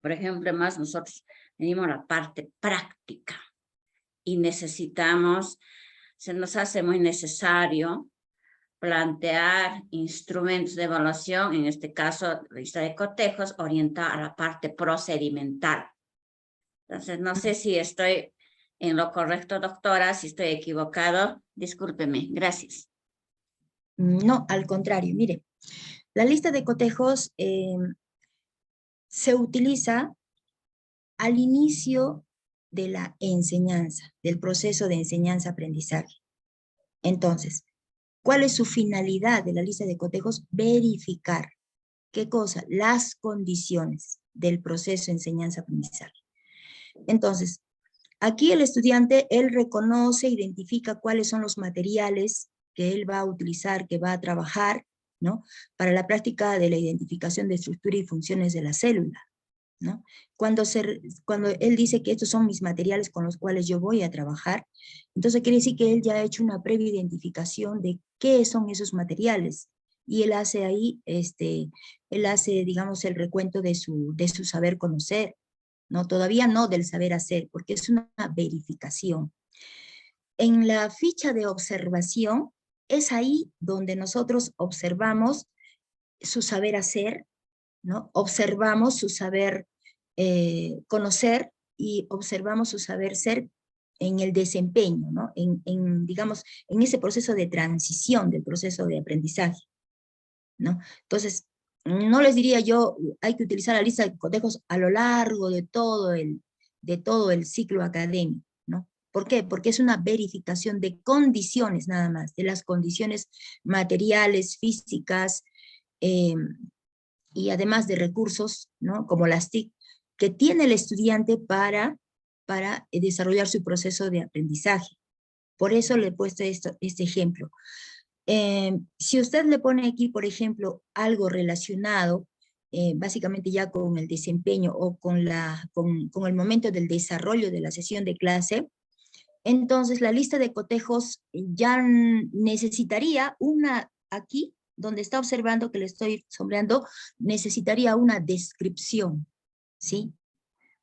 por ejemplo, más nosotros venimos a la parte práctica y necesitamos, se nos hace muy necesario plantear instrumentos de evaluación, en este caso, lista de cotejos, orientada a la parte procedimental. Entonces, no sé si estoy en lo correcto, doctora, si estoy equivocado, discúlpeme, gracias. No, al contrario, mire, la lista de cotejos se utiliza al inicio de la enseñanza, del proceso de enseñanza-aprendizaje. Entonces, ¿cuál es su finalidad de la lista de cotejos? Verificar, ¿qué cosa? Las condiciones del proceso de enseñanza-aprendizaje. Entonces, aquí el estudiante, él reconoce, identifica cuáles son los materiales que él va a utilizar, que va a trabajar, ¿no?, para la práctica de la identificación de estructura y funciones de la célula. ¿no? Cuando él dice que estos son mis materiales con los cuales yo voy a trabajar, entonces quiere decir que él ya ha hecho una previa identificación de qué son esos materiales, y él hace ahí, digamos, el recuento de su saber conocer, ¿no? Todavía no del saber hacer, porque es una verificación. En la ficha de observación, es ahí donde nosotros observamos su saber hacer, ¿no? Observamos su saber conocer y observamos su saber ser en el desempeño, ¿no? Digamos, en ese proceso de transición del proceso de aprendizaje, ¿no? Entonces, no les diría yo, hay que utilizar la lista de cotejos a lo largo de todo el ciclo académico, ¿no? ¿Por qué? Porque es una verificación de condiciones nada más, de las condiciones materiales, físicas, y además de recursos, ¿no? Como las TIC, que tiene el estudiante para desarrollar su proceso de aprendizaje. Por eso le he puesto este ejemplo. Si usted le pone aquí, por ejemplo, algo relacionado, básicamente ya con el desempeño o con el momento del desarrollo de la sesión de clase, entonces la lista de cotejos ya necesitaría aquí, donde está observando que le estoy sombreando, necesitaría una descripción, ¿sí?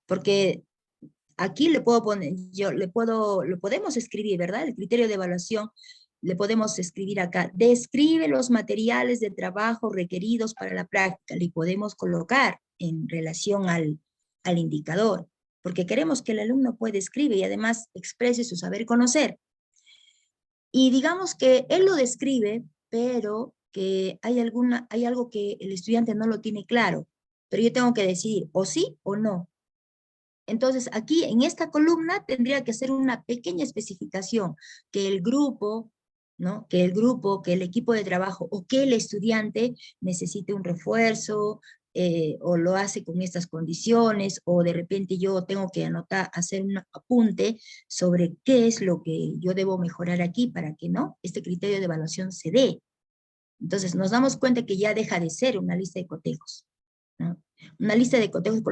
Porque aquí le puedo poner, lo podemos escribir, ¿verdad? El criterio de evaluación, le podemos escribir acá, describe los materiales de trabajo requeridos para la práctica, le podemos colocar en relación al indicador, porque queremos que el alumno pueda escribir y además exprese su saber conocer. Y digamos que él lo describe, pero que hay algo que el estudiante no lo tiene claro, pero yo tengo que decidir o sí o no. Entonces, aquí en esta columna tendría que hacer una pequeña especificación, que el grupo, ¿no? Que el equipo de trabajo o que el estudiante necesite un refuerzo, o lo hace con estas condiciones, o de repente yo tengo que hacer un apunte sobre qué es lo que yo debo mejorar aquí para que no este criterio de evaluación se dé. Entonces nos damos cuenta que ya deja de ser una lista de cotejos, ¿no? Una lista de cotejos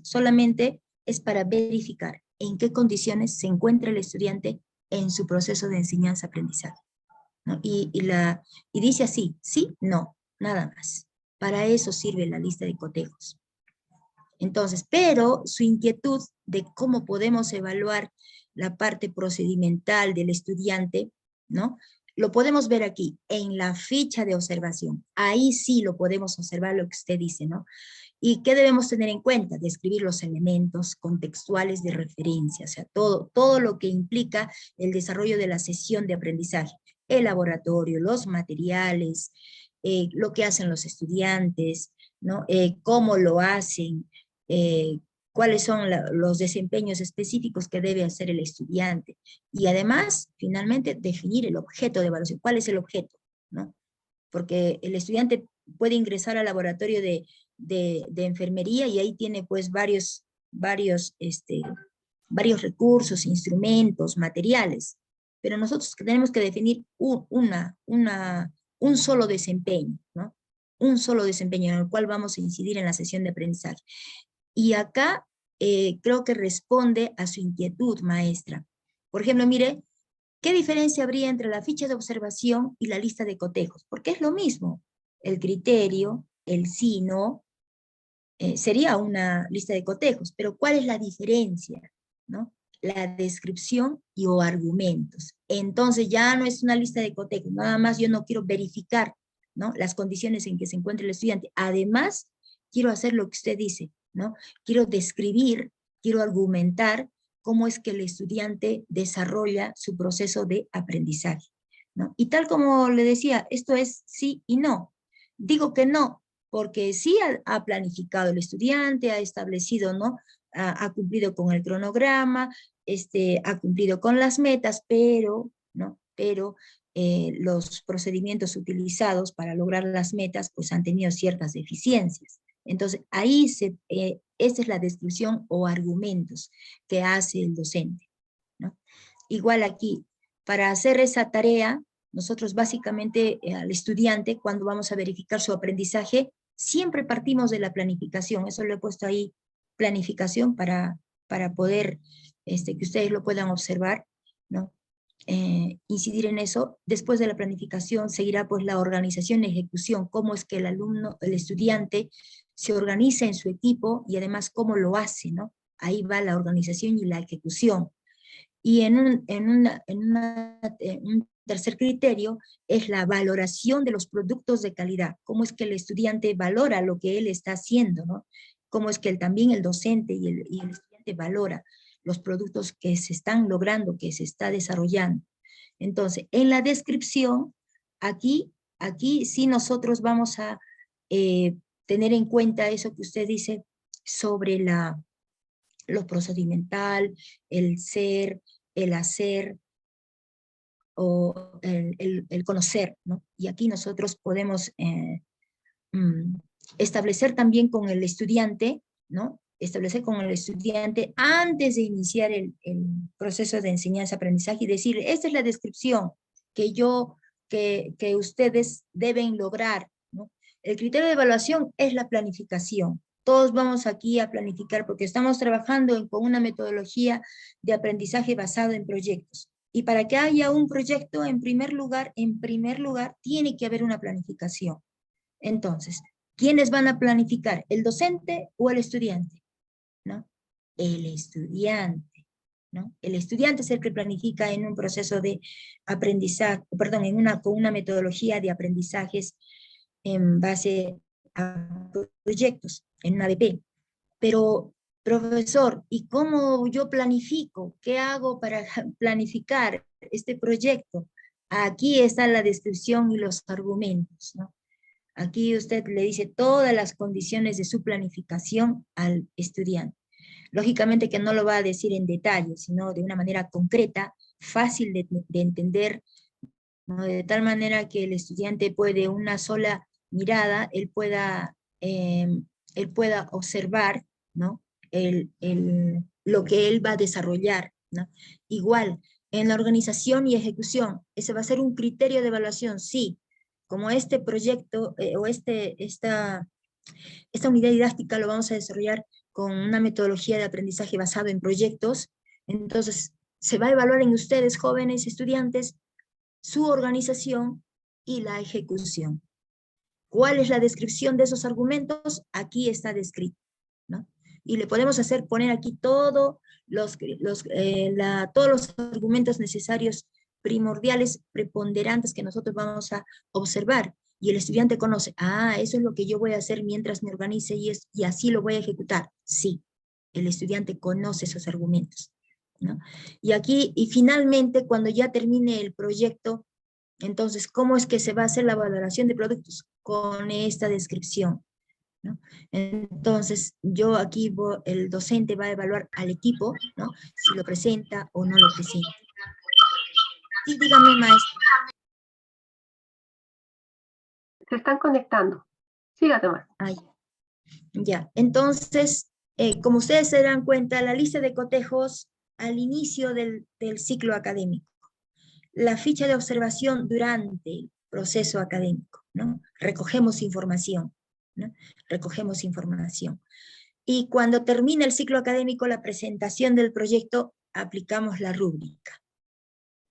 solamente es para verificar en qué condiciones se encuentra el estudiante en su proceso de enseñanza-aprendizaje, ¿no? Y dice así, sí, no, nada más. Para eso sirve la lista de cotejos. Entonces, pero su inquietud de cómo podemos evaluar la parte procedimental del estudiante, ¿no? Lo podemos ver aquí, en la ficha de observación. Ahí sí lo podemos observar lo que usted dice, ¿no? ¿Y qué debemos tener en cuenta? Describir los elementos contextuales de referencia, o sea, todo lo que implica el desarrollo de la sesión de aprendizaje, el laboratorio, los materiales, lo que hacen los estudiantes, ¿no? Cómo lo hacen, cuáles son los desempeños específicos que debe hacer el estudiante. Y además, finalmente, definir el objeto de evaluación. ¿Cuál es el objeto? ¿No? Porque el estudiante puede ingresar al laboratorio de enfermería y ahí tiene pues varios recursos, instrumentos, materiales. Pero nosotros tenemos que definir un solo desempeño, ¿no? Un solo desempeño en el cual vamos a incidir en la sesión de aprendizaje. Y acá creo que responde a su inquietud, maestra. Por ejemplo, mire, ¿qué diferencia habría entre la ficha de observación y la lista de cotejos? Porque es lo mismo. El criterio, el sí, no, sería una lista de cotejos, pero ¿cuál es la diferencia? ¿No? La descripción o argumentos. Entonces ya no es una lista de cotejos, nada más yo no quiero verificar, ¿no? Las condiciones en que se encuentra el estudiante. Además, quiero hacer lo que usted dice, ¿no? Quiero describir, quiero argumentar cómo es que el estudiante desarrolla su proceso de aprendizaje, ¿no? Y tal como le decía, esto es sí y no. Digo que no, porque sí ha planificado el estudiante, ha establecido, ¿no? Ha cumplido con el cronograma, ha cumplido con las metas, pero, ¿no? Pero los procedimientos utilizados para lograr las metas, pues han tenido ciertas deficiencias. Entonces, ahí esta es la descripción o argumentos que hace el docente, ¿no? Igual aquí, para hacer esa tarea, nosotros básicamente al estudiante, cuando vamos a verificar su aprendizaje, siempre partimos de la planificación. Eso lo he puesto ahí, planificación, para poder que ustedes lo puedan observar, ¿no? Incidir en eso. Después de la planificación seguirá pues la organización y ejecución, cómo es que el alumno, el estudiante se organiza en su equipo y además cómo lo hace, ¿no? Ahí va la organización y la ejecución. Y un tercer criterio es la valoración de los productos de calidad. Cómo es que el estudiante valora lo que él está haciendo, ¿no? Cómo es que también el docente y el estudiante valora los productos que se están logrando, que se está desarrollando. Entonces, en la descripción, aquí sí nosotros vamos a tener en cuenta eso que usted dice sobre lo procedimental, el ser, el hacer, o el conocer, ¿no? Y aquí nosotros podemos establecer también con el estudiante, ¿no? Establecer con el estudiante antes de iniciar el proceso de enseñanza-aprendizaje y decir, esta es la descripción que ustedes deben lograr, ¿no? El criterio de evaluación es la planificación. Todos vamos aquí a planificar porque estamos trabajando con una metodología de aprendizaje basado en proyectos. Y para que haya un proyecto, en primer lugar, tiene que haber una planificación. Entonces, ¿quiénes van a planificar? ¿El docente o el estudiante? ¿No? El estudiante, ¿no? El estudiante es el que planifica en un proceso de aprendizaje, perdón, con una metodología de aprendizajes en base a proyectos, en una ABP. Pero, profesor, ¿y cómo yo planifico? ¿Qué hago para planificar este proyecto? Aquí está la descripción y los argumentos, ¿no? Aquí usted le dice todas las condiciones de su planificación al estudiante. Lógicamente que no lo va a decir en detalle, sino de una manera concreta, fácil de entender, ¿no? De tal manera que el estudiante puede, una sola mirada, él pueda observar, ¿no? Lo que él va a desarrollar, ¿no? Igual, en la organización y ejecución, ese va a ser un criterio de evaluación, sí, como este proyecto o esta unidad didáctica lo vamos a desarrollar con una metodología de aprendizaje basado en proyectos, entonces se va a evaluar en ustedes, jóvenes estudiantes, su organización y la ejecución. ¿Cuál es la descripción de esos argumentos? Aquí está descrito, ¿no? Y le podemos poner aquí todos los argumentos necesarios, primordiales, preponderantes que nosotros vamos a observar. Y el estudiante conoce, eso es lo que yo voy a hacer mientras me organice y así lo voy a ejecutar. Sí, el estudiante conoce esos argumentos, ¿no? Y finalmente, cuando ya termine el proyecto, entonces, ¿cómo es que se va a hacer la valoración de productos? Con esta descripción, ¿no? Entonces, el docente va a evaluar al equipo, ¿no? Si lo presenta o no lo presenta. Sí, dígame, maestro. Se están conectando. Siga, Tomás. Ya, entonces, como ustedes se dan cuenta, la lista de cotejos al inicio del ciclo académico, la ficha de observación durante el proceso académico, ¿no? Recogemos información, ¿no? Recogemos información. Y cuando termina el ciclo académico, la presentación del proyecto, aplicamos la rúbrica,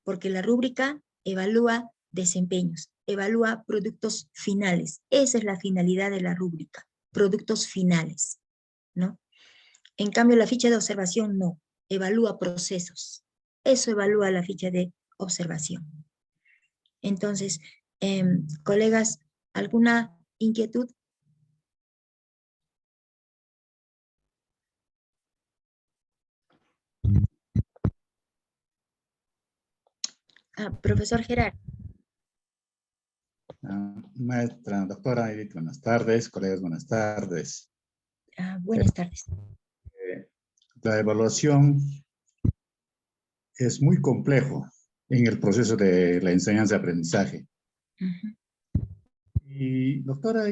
porque la rúbrica evalúa desempeños, evalúa productos finales. Esa es la finalidad de la rúbrica, productos finales, ¿no? En cambio, la ficha de observación no, evalúa procesos. Eso evalúa la ficha de observación. Entonces, colegas, ¿alguna inquietud? Profesor Gerardo. Maestra, doctora Edith, buenas tardes. Colegas, buenas tardes. Buenas tardes. La evaluación es muy complejo en el proceso de la enseñanza-aprendizaje. Y, doctora,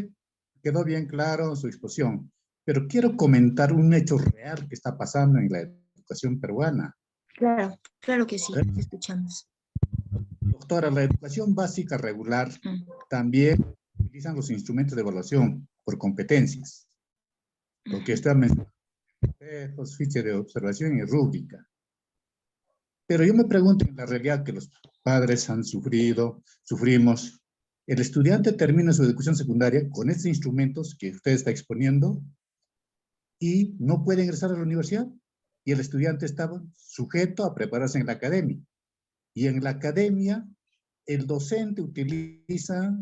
quedó bien claro su exposición, pero quiero comentar un hecho real que está pasando en la educación peruana. Claro, claro que sí, te escuchamos. Doctora, la educación básica regular también utilizan los instrumentos de evaluación por competencias. Porque está mencionando ficha de observación y rúbrica. Pero yo me pregunto, en la realidad que los padres han sufrimos, el estudiante termina su educación secundaria con estos instrumentos que usted está exponiendo y no puede ingresar a la universidad. Y el estudiante estaba sujeto a prepararse en la academia. Y en la academia, el docente utiliza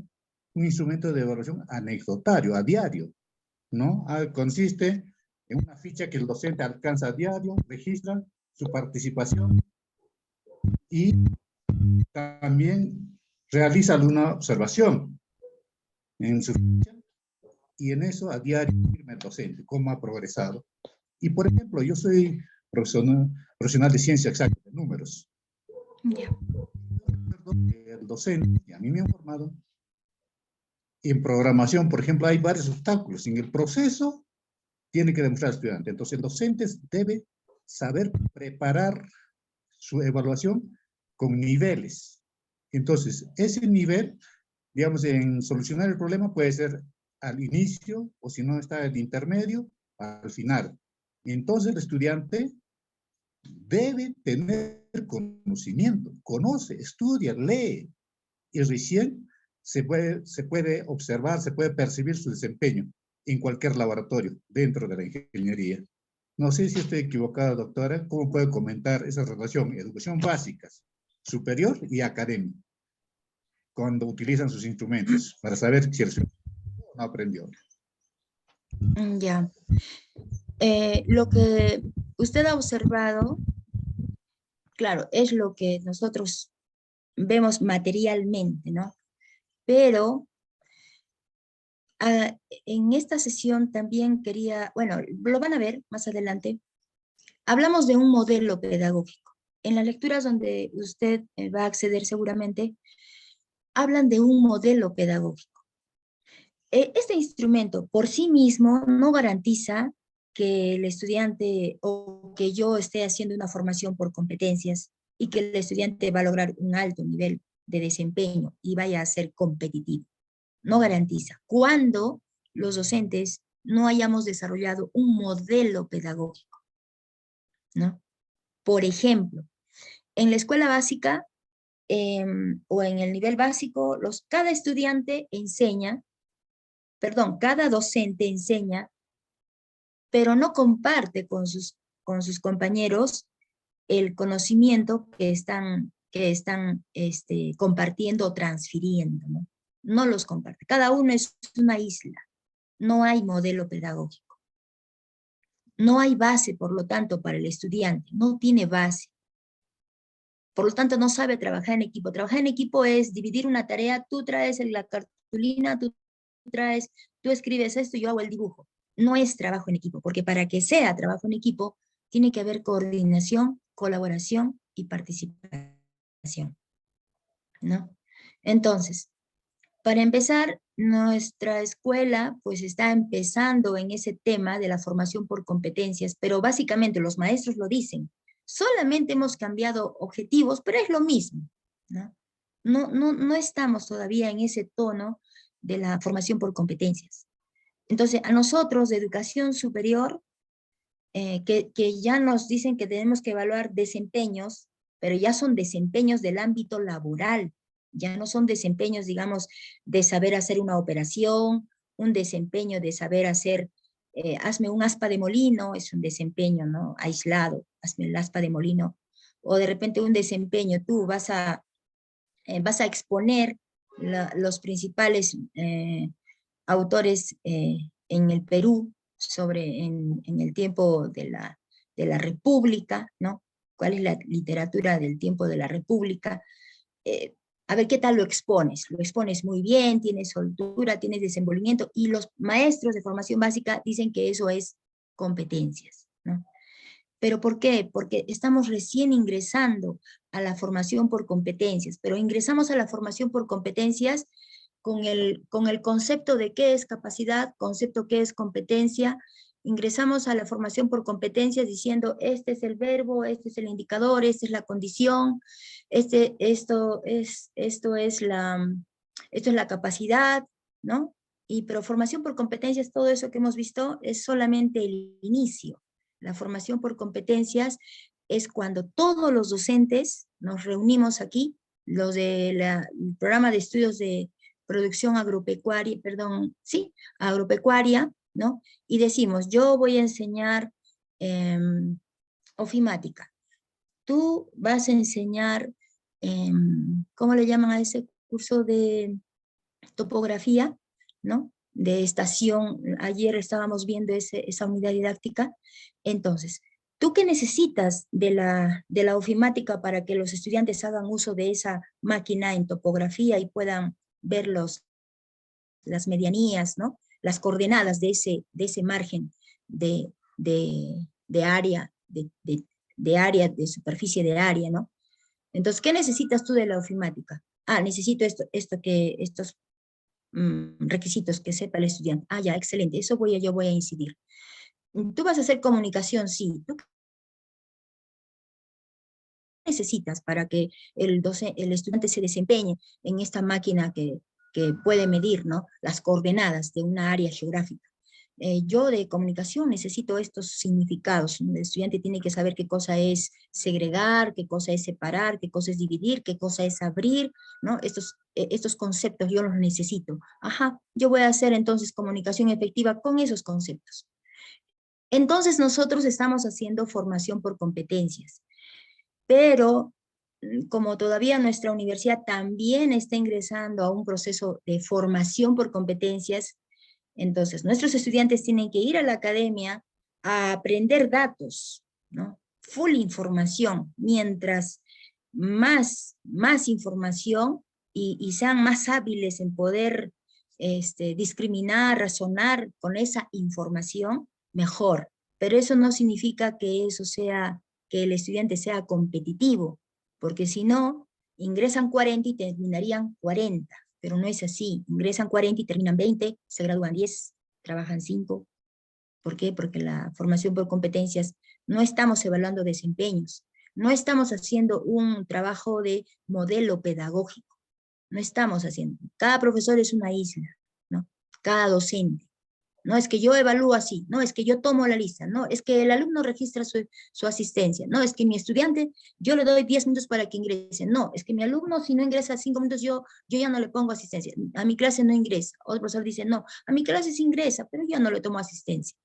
un instrumento de evaluación anecdotario, a diario, ¿no? Consiste en una ficha que el docente alcanza a diario, registra su participación y también realiza una observación en su ficha y en eso a diario firma el docente cómo ha progresado. Y por ejemplo, yo soy profesional de ciencia exacta, de números. El docente, y a mí me han formado, en programación, por ejemplo, hay varios obstáculos. En el proceso tiene que demostrar al estudiante. Entonces, el docente debe saber preparar su evaluación con niveles. Entonces, ese nivel, digamos, en solucionar el problema puede ser al inicio, o si no está el intermedio, al final. Entonces, el estudiante debe tener conocimiento, conoce, estudia, lee, y recién se puede observar, se puede percibir su desempeño en cualquier laboratorio dentro de la ingeniería. No sé si estoy equivocada, doctora. ¿Cómo puede comentar esa relación? Educación básica, superior y academia, cuando utilizan sus instrumentos para saber si el estudiante no aprendió. Ya. Lo que usted ha observado, claro, es lo que nosotros vemos materialmente, ¿no? Pero en esta sesión también quería, bueno, lo van a ver más adelante, hablamos de un modelo pedagógico. En las lecturas donde usted va a acceder seguramente, hablan de un modelo pedagógico. Este instrumento por sí mismo no garantiza que el estudiante o que yo esté haciendo una formación por competencias y que el estudiante va a lograr un alto nivel de desempeño y vaya a ser competitivo. No garantiza. Cuando los docentes no hayamos desarrollado un modelo pedagógico, ¿no? Por ejemplo, en la escuela básica o en el nivel básico, cada estudiante enseña, cada docente enseña, pero no comparte con sus compañeros el conocimiento que están compartiendo o transfiriendo, ¿no? No los comparte. Cada uno es una isla. No hay modelo pedagógico. No hay base, por lo tanto, para el estudiante. No tiene base. Por lo tanto, no sabe trabajar en equipo. Trabajar en equipo es dividir una tarea. Tú traes la cartulina, tú escribes esto y yo hago el dibujo. No es trabajo en equipo, porque para que sea trabajo en equipo, tiene que haber coordinación, colaboración y participación, ¿no? Entonces, para empezar, nuestra escuela pues está empezando en ese tema de la formación por competencias, pero básicamente los maestros lo dicen. Solamente hemos cambiado objetivos, pero es lo mismo, ¿no? No estamos todavía en ese tono de la formación por competencias. Entonces, a nosotros de educación superior, que ya nos dicen que tenemos que evaluar desempeños, pero ya son desempeños del ámbito laboral, ya no son desempeños, digamos, de saber hacer una operación, un desempeño de saber hacer, hazme un aspa de molino, es un desempeño, ¿no? Aislado, hazme el aspa de molino, o de repente un desempeño, tú vas a exponer los principales autores en el Perú en el tiempo de la República, ¿no? ¿Cuál es la literatura del tiempo de la República? A ver qué tal lo expones. Lo expones muy bien, tienes soltura, tienes desenvolvimiento, y los maestros de formación básica dicen que eso es competencias, ¿no? ¿Pero por qué? Porque estamos recién ingresando a la formación por competencias, pero ingresamos a la formación por competencias con el concepto de qué es capacidad, concepto qué es competencia. Ingresamos a la formación por competencias diciendo, este es el verbo, este es el indicador, esta es la condición, esto es la capacidad, ¿no? Pero formación por competencias, todo eso que hemos visto es solamente el inicio. La formación por competencias es cuando todos los docentes nos reunimos aquí, los del programa de estudios de producción agropecuaria, agropecuaria, ¿no? Y decimos, yo voy a enseñar ofimática. Tú vas a enseñar, ¿cómo le llaman a ese curso de topografía, ¿no? De estación, ayer estábamos viendo esa unidad didáctica. Entonces, ¿tú qué necesitas de la ofimática para que los estudiantes hagan uso de esa máquina en topografía y puedan ver las medianías, ¿no? Las coordenadas de ese margen de área, de área, de superficie de área, ¿no? Entonces, ¿qué necesitas tú de la ofimática? Necesito estos requisitos que sepa el estudiante. Ya, excelente, eso yo voy a incidir. Tú vas a hacer comunicación, sí. ¿Tú qué necesitas para que el estudiante se desempeñe en esta máquina que puede medir, ¿no? Las coordenadas de una área geográfica? Yo de comunicación necesito estos significados. El estudiante tiene que saber qué cosa es segregar, qué cosa es separar, qué cosa es dividir, qué cosa es abrir, ¿no? Estos conceptos yo los necesito. Yo voy a hacer entonces comunicación efectiva con esos conceptos. Entonces nosotros estamos haciendo formación por competencias, pero como todavía nuestra universidad también está ingresando a un proceso de formación por competencias, entonces nuestros estudiantes tienen que ir a la academia a aprender datos, ¿no? Full información, mientras más información y sean más hábiles en poder discriminar, razonar con esa información, mejor. Pero eso no significa que que el estudiante sea competitivo, porque si no, ingresan 40 y terminarían 40, pero no es así. Ingresan 40 y terminan 20, se gradúan 10, trabajan 5. ¿Por qué? Porque la formación por competencias no estamos evaluando desempeños, no estamos haciendo un trabajo de modelo pedagógico, no estamos haciendo. Cada profesor es una isla, ¿no? Cada docente. No es que yo evalúo así, no es que yo tomo la lista, no es que el alumno registra su asistencia, no es que mi estudiante yo le doy 10 minutos para que ingrese, no, es que mi alumno si no ingresa 5 minutos yo ya no le pongo asistencia, a mi clase no ingresa. Otro profesor dice, no, a mi clase sí ingresa, pero yo no le tomo asistencia.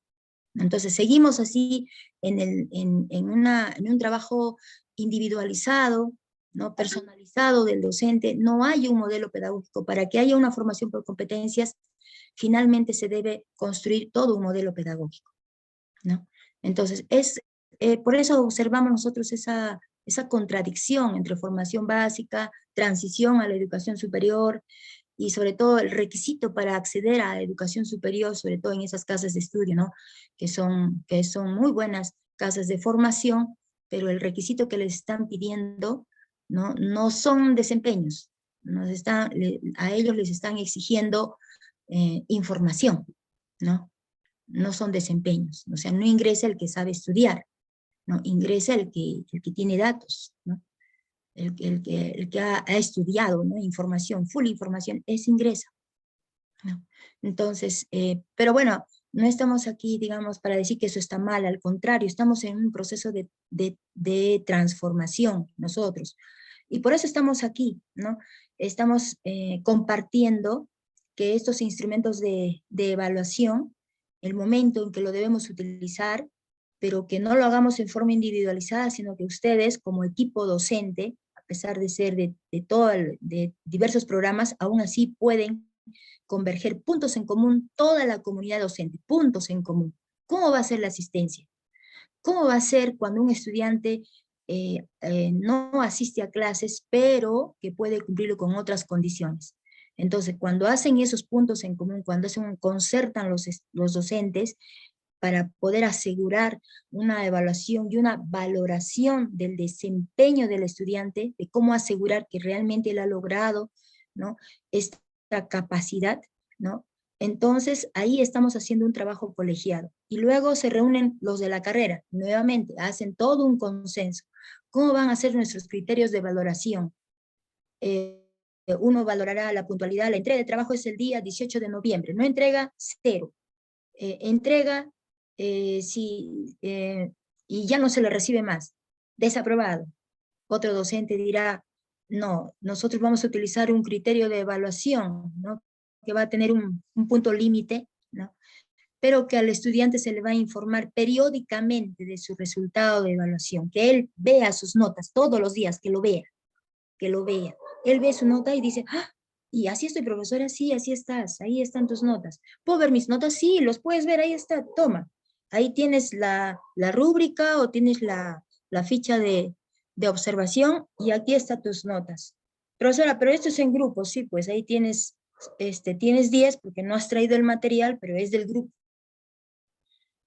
Entonces seguimos así en un trabajo individualizado, ¿no? Personalizado del docente. No hay un modelo pedagógico. Para que haya una formación por competencias, finalmente se debe construir todo un modelo pedagógico, ¿no? Entonces, por eso observamos nosotros esa contradicción entre formación básica, transición a la educación superior, y sobre todo el requisito para acceder a la educación superior, sobre todo en esas casas de estudio, ¿no? que son muy buenas casas de formación, pero el requisito que les están pidiendo no son desempeños, a ellos les están exigiendo información, no son desempeños, o sea, no ingresa el que sabe estudiar, no ingresa el que tiene datos, ¿no? El que ha estudiado, ¿no? Información, full información, ingresa, ¿no? Entonces, pero bueno, no estamos aquí, digamos, para decir que eso está mal, al contrario, estamos en un proceso de transformación nosotros, y por eso estamos aquí, ¿no? Estamos compartiendo que estos instrumentos de evaluación, el momento en que lo debemos utilizar, pero que no lo hagamos en forma individualizada, sino que ustedes, como equipo docente, a pesar de ser de diversos programas, aún así pueden converger puntos en común, toda la comunidad docente, puntos en común. ¿Cómo va a ser la asistencia? ¿Cómo va a ser cuando un estudiante no asiste a clases, pero que puede cumplirlo con otras condiciones? Entonces, cuando hacen esos puntos en común, cuando concertan los docentes, para poder asegurar una evaluación y una valoración del desempeño del estudiante, de cómo asegurar que realmente él ha logrado, ¿no? esta capacidad, ¿no? Entonces ahí estamos haciendo un trabajo colegiado. Y luego se reúnen los de la carrera, nuevamente, hacen todo un consenso. ¿Cómo van a ser nuestros criterios de valoración? uno valorará la puntualidad. La entrega de trabajo es el día 18 de noviembre. No entrega, 0. Entrega, y ya no se le recibe más. Desaprobado. Otro docente dirá, no, nosotros vamos a utilizar un criterio de evaluación, ¿no? Que va a tener un punto límite, ¿no? Pero que al estudiante se le va a informar periódicamente de su resultado de evaluación, que él vea sus notas todos los días, que lo vea. Él ve su nota y dice, ¡ah! Y así estoy, profesora, sí, así estás, ahí están tus notas. ¿Puedo ver mis notas? Sí, los puedes ver, ahí está, toma. Ahí tienes la rúbrica o tienes la ficha de observación y aquí están tus notas. Profesora, pero esto es en grupo, sí, pues ahí tienes 10 porque no has traído el material, pero es del grupo.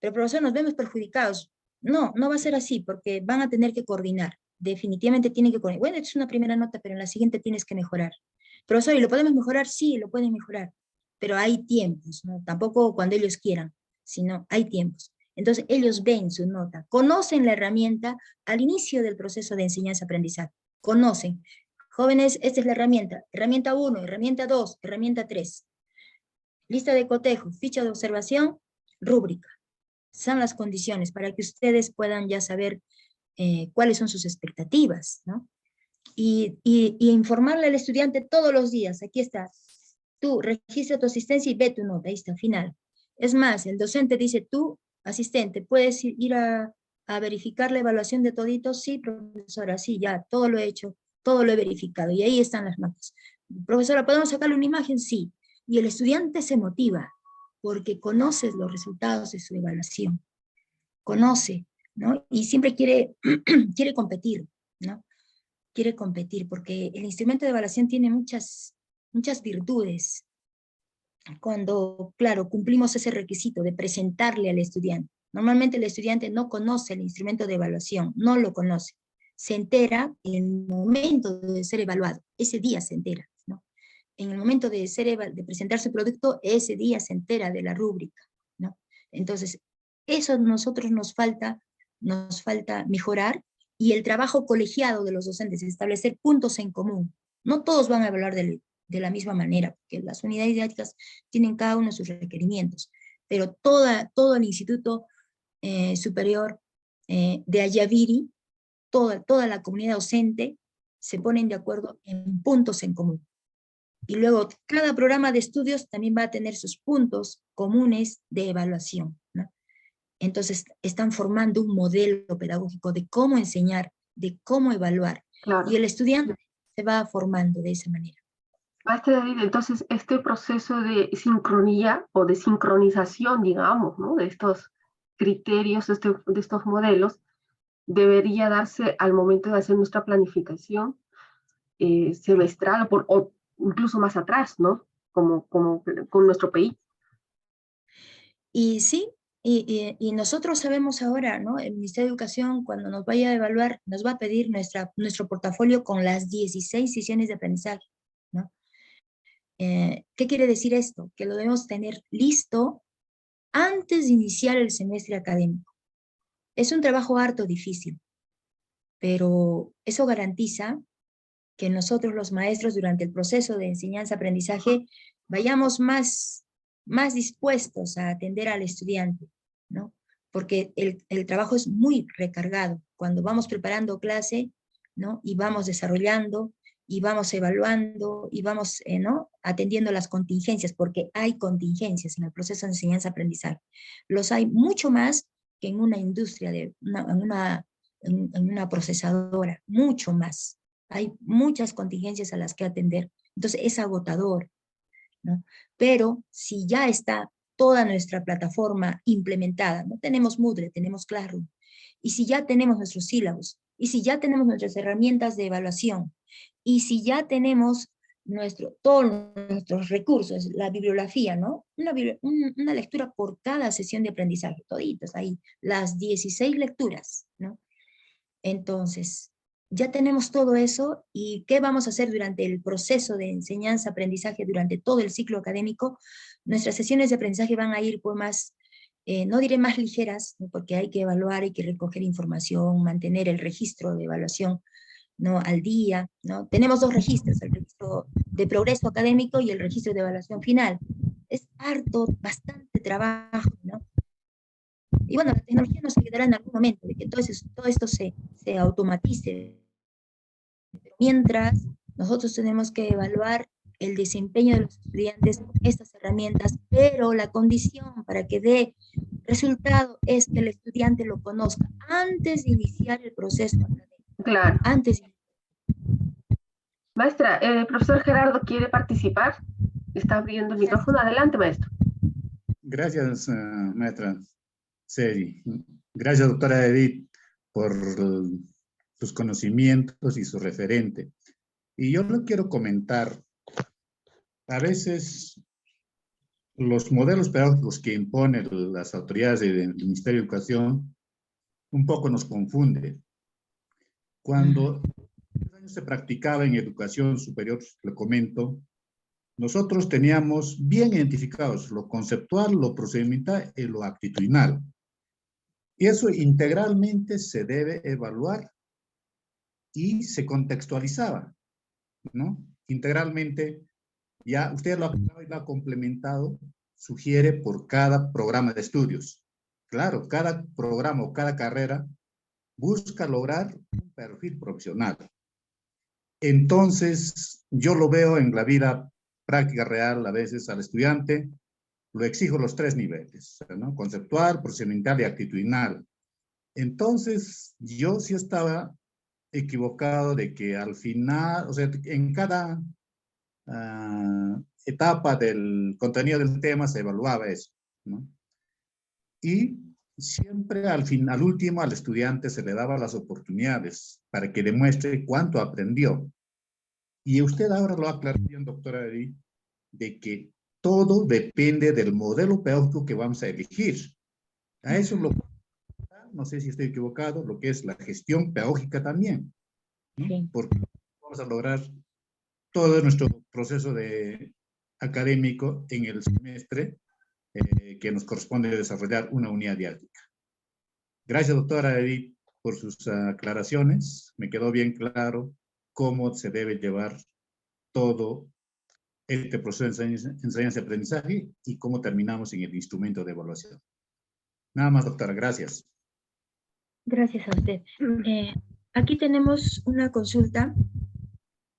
Pero profesor, nos vemos perjudicados. No, no va a ser así, porque van a tener que coordinar. Definitivamente tienen que coordinar. Bueno, es una primera nota, pero en la siguiente tienes que mejorar. Profesor, ¿y lo podemos mejorar? Sí, lo pueden mejorar. Pero hay tiempos, ¿no? Tampoco cuando ellos quieran, sino hay tiempos. Entonces, ellos ven su nota, conocen la herramienta al inicio del proceso de enseñanza-aprendizaje. Conocen. Jóvenes, esta es la herramienta. Herramienta 1, herramienta 2, herramienta 3. Lista de cotejo, ficha de observación, rúbrica. Son las condiciones para que ustedes puedan ya saber cuáles son sus expectativas, ¿no? Y informarle al estudiante todos los días, aquí está, tú registra tu asistencia y ve tu nota, ahí está, final. Es más, el docente dice, tú, asistente, ¿puedes ir a verificar la evaluación de toditos? Sí, profesora, sí, ya, todo lo he hecho, todo lo he verificado, y ahí están las notas. Profesora, ¿podemos sacarle una imagen? Sí. Y el estudiante se motiva, porque conoce los resultados de su evaluación, conoce, ¿no? Y siempre quiere competir, ¿no? Quiere competir, porque el instrumento de evaluación tiene muchas virtudes. Cuando, claro, cumplimos ese requisito de presentarle al estudiante. Normalmente el estudiante no conoce el instrumento de evaluación, no lo conoce. Se entera en el momento de ser evaluado, ese día se entera, ¿no? En el momento de presentar su producto, ese día se entera de la rúbrica, ¿no? Entonces, eso nosotros nos falta mejorar, y el trabajo colegiado de los docentes, establecer puntos en común. No todos van a evaluar de la misma manera, porque las unidades didácticas tienen cada uno sus requerimientos, pero todo el Instituto Superior de Ayaviri, toda la comunidad docente, se ponen de acuerdo en puntos en común. Y luego, cada programa de estudios también va a tener sus puntos comunes de evaluación, ¿no? Entonces, están formando un modelo pedagógico de cómo enseñar, de cómo evaluar. Claro. Y el estudiante se va formando de esa manera. Maestra David, entonces, este proceso de sincronía o de sincronización, digamos, ¿no? De estos criterios, de estos modelos, debería darse al momento de hacer nuestra planificación semestral o incluso más atrás, ¿no? Como con nuestro país. Y sí, y nosotros sabemos ahora, ¿no? El Ministerio de Educación, cuando nos vaya a evaluar, nos va a pedir nuestro portafolio con las 16 sesiones de aprendizaje, ¿no? ¿Qué quiere decir esto? Que lo debemos tener listo antes de iniciar el semestre académico. Es un trabajo harto difícil, pero eso garantiza que nosotros los maestros durante el proceso de enseñanza-aprendizaje vayamos más dispuestos a atender al estudiante, ¿no? Porque el trabajo es muy recargado. Cuando vamos preparando clase, ¿no? Y vamos desarrollando, y vamos evaluando, y vamos ¿no? atendiendo las contingencias, porque hay contingencias en el proceso de enseñanza-aprendizaje. Los hay mucho más que en una industria, en una procesadora, mucho más. Hay muchas contingencias a las que atender, entonces es agotador, ¿no? Pero si ya está toda nuestra plataforma implementada, no tenemos Moodle, tenemos Classroom, y si ya tenemos nuestros sílabos, y si ya tenemos nuestras herramientas de evaluación, y si ya tenemos todos nuestros recursos, la bibliografía, ¿no? Una lectura por cada sesión de aprendizaje, toditos ahí, las 16 lecturas, ¿no? Entonces, ya tenemos todo eso, y ¿qué vamos a hacer durante el proceso de enseñanza-aprendizaje, durante todo el ciclo académico? Nuestras sesiones de aprendizaje van a ir por más, no diré más ligeras, ¿no? Porque hay que evaluar, hay que recoger información, mantener el registro de evaluación, ¿no? Al día, ¿no? Tenemos 2 registros, el registro de progreso académico y el registro de evaluación final. Es harto, bastante trabajo, ¿no? Y bueno, la tecnología nos ayudará en algún momento de que todo esto se automatice. Pero mientras, nosotros tenemos que evaluar el desempeño de los estudiantes con estas herramientas, pero la condición para que dé resultado es que el estudiante lo conozca antes de iniciar el proceso académico. Claro. Antes. Maestra, el profesor Gerardo quiere participar. Está abriendo el micrófono. Adelante, maestro. Gracias, maestra Seri. Gracias, doctora Edith, por sus conocimientos y su referente. Y yo lo quiero comentar. A veces los modelos pedagógicos que imponen las autoridades del Ministerio de Educación un poco nos confunden. Cuando se practicaba en educación superior, le comento, nosotros teníamos bien identificados lo conceptual, lo procedimental y lo actitudinal. Y eso integralmente se debe evaluar y se contextualizaba, ¿no? Integralmente, ya usted lo ha complementado, sugiere por cada programa de estudios. Claro, cada programa o cada carrera busca lograr un perfil profesional. Entonces, yo lo veo en la vida práctica real, a veces al estudiante, lo exijo los 3 niveles, ¿no? Conceptual, procedimental y actitudinal. Entonces, yo sí estaba equivocado de que al final, o sea, en cada etapa del contenido del tema se evaluaba eso, ¿no? Y siempre al último al estudiante se le daba las oportunidades para que demuestre cuánto aprendió. Y usted ahora lo aclaró bien, doctora Edith, de que todo depende del modelo pedagógico que vamos a elegir. A eso no sé si estoy equivocado, lo que es la gestión pedagógica también, ¿no? Sí. Porque vamos a lograr todo nuestro proceso académico en el semestre que nos corresponde desarrollar una unidad didáctica. Gracias, doctora Edith, por sus aclaraciones. Me quedó bien claro cómo se debe llevar todo este proceso de enseñanza y aprendizaje y cómo terminamos en el instrumento de evaluación. Nada más, doctora. Gracias. Gracias a usted. Aquí tenemos una consulta.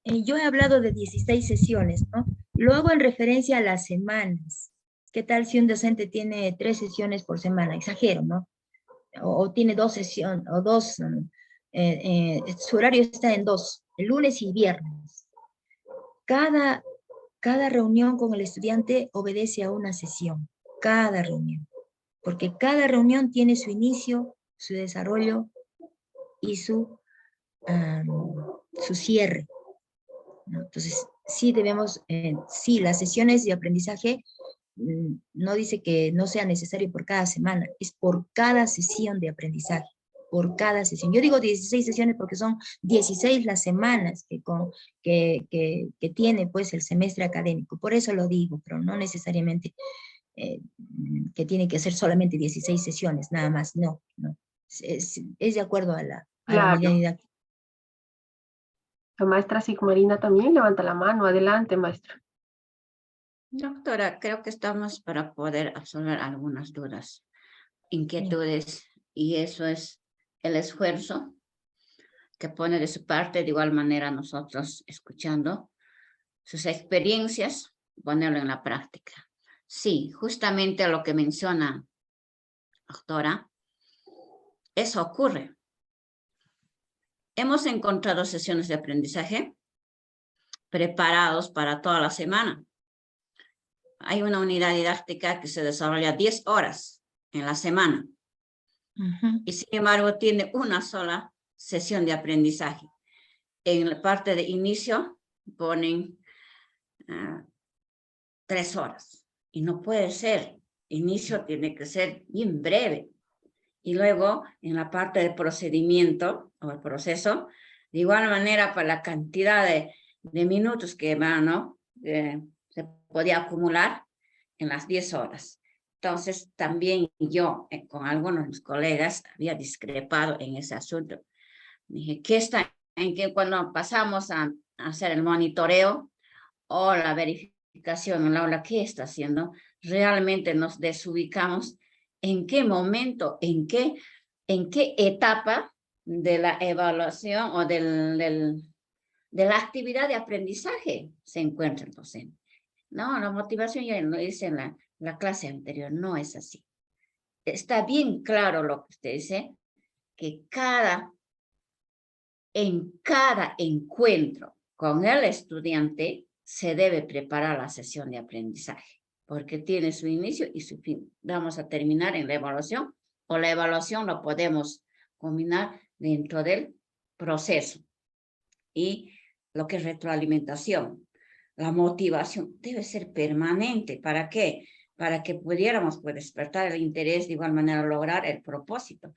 Yo he hablado de 16 sesiones, ¿no? Lo hago en referencia a las semanas. ¿Qué tal si un docente tiene 3 sesiones por semana? Exagero, ¿no? O tiene 2 sesiones, o 2, su horario está en 2, el lunes y viernes. Cada reunión con el estudiante obedece a una sesión, cada reunión, porque cada reunión tiene su inicio, su desarrollo y su cierre, ¿no? Entonces, sí debemos, sí, las sesiones de aprendizaje no dice que no sea necesario por cada semana, es por cada sesión de aprendizaje, por cada sesión. Yo digo 16 sesiones porque son 16 las semanas que tiene pues el semestre académico, por eso lo digo, pero no necesariamente que tiene que ser solamente 16 sesiones, nada más, no. Es de acuerdo a la unidad didáctica. La maestra Sigmarina también levanta la mano. Adelante, maestra. Doctora, creo que estamos para poder absolver algunas dudas, inquietudes, y eso es el esfuerzo que pone de su parte, de igual manera nosotros escuchando sus experiencias, ponerlo en la práctica. Sí, justamente lo que menciona, doctora, eso ocurre. Hemos encontrado sesiones de aprendizaje preparados para toda la semana. Hay una unidad didáctica que se desarrolla 10 horas en la semana. Y sin embargo tiene una sola sesión de aprendizaje. En la parte de inicio ponen 3 horas. Y no puede ser. Inicio tiene que ser bien breve. Y luego en la parte de procedimiento o el proceso, de igual manera para la cantidad de minutos que van, ¿no? Se podía acumular en las 10 horas. Entonces, también yo, con algunos de mis colegas, había discrepado en ese asunto. Dije, ¿qué está en que cuando pasamos a hacer el monitoreo o la verificación en el aula, ¿qué está haciendo? Realmente nos desubicamos en qué momento, en qué etapa de la evaluación o de la actividad de aprendizaje se encuentra el docente. No, la motivación ya lo hice en la clase anterior, no es así. Está bien claro lo que usted dice, que en cada encuentro con el estudiante se debe preparar la sesión de aprendizaje, porque tiene su inicio y su fin. Vamos a terminar en la evaluación, o la evaluación lo podemos combinar dentro del proceso. Y lo que es retroalimentación, la motivación debe ser permanente. ¿Para qué? Para que pudiéramos pues, despertar el interés, de igual manera lograr el propósito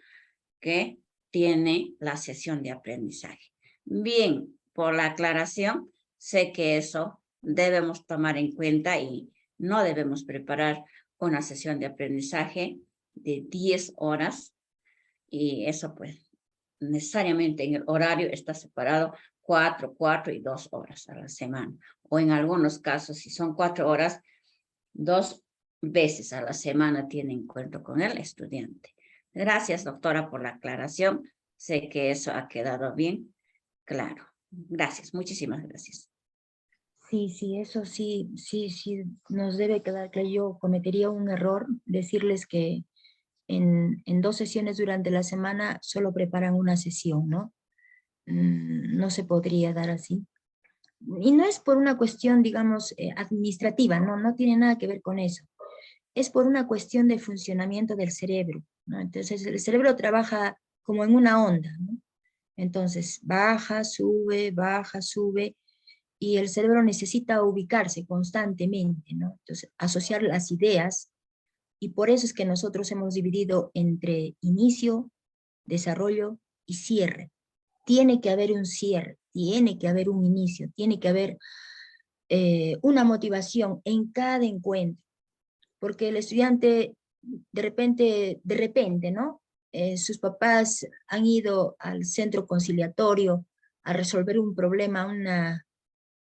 que tiene la sesión de aprendizaje. Bien, por la aclaración, sé que eso debemos tomar en cuenta y no debemos preparar una sesión de aprendizaje de 10 horas y eso pues necesariamente en el horario está separado 4 y 2 horas a la semana. O en algunos casos, si son 4 horas, 2 veces a la semana tiene encuentro con el estudiante. Gracias, doctora, por la aclaración. Sé que eso ha quedado bien claro. Gracias, muchísimas gracias. Sí, eso sí nos debe quedar claro. Yo cometería un error decirles que en 2 sesiones durante la semana solo preparan una sesión, ¿no? No se podría dar así. Y no es por una cuestión, digamos, administrativa, no tiene nada que ver con eso. Es por una cuestión de funcionamiento del cerebro, ¿no? Entonces el cerebro trabaja como en una onda, ¿no? Entonces baja, sube, y el cerebro necesita ubicarse constantemente, ¿no? Entonces asociar las ideas, y por eso es que nosotros hemos dividido entre inicio, desarrollo y cierre. Tiene que haber un cierre, tiene que haber un inicio, tiene que haber una motivación en cada encuentro, porque el estudiante de repente, ¿no? Sus papás han ido al centro conciliatorio a resolver un problema,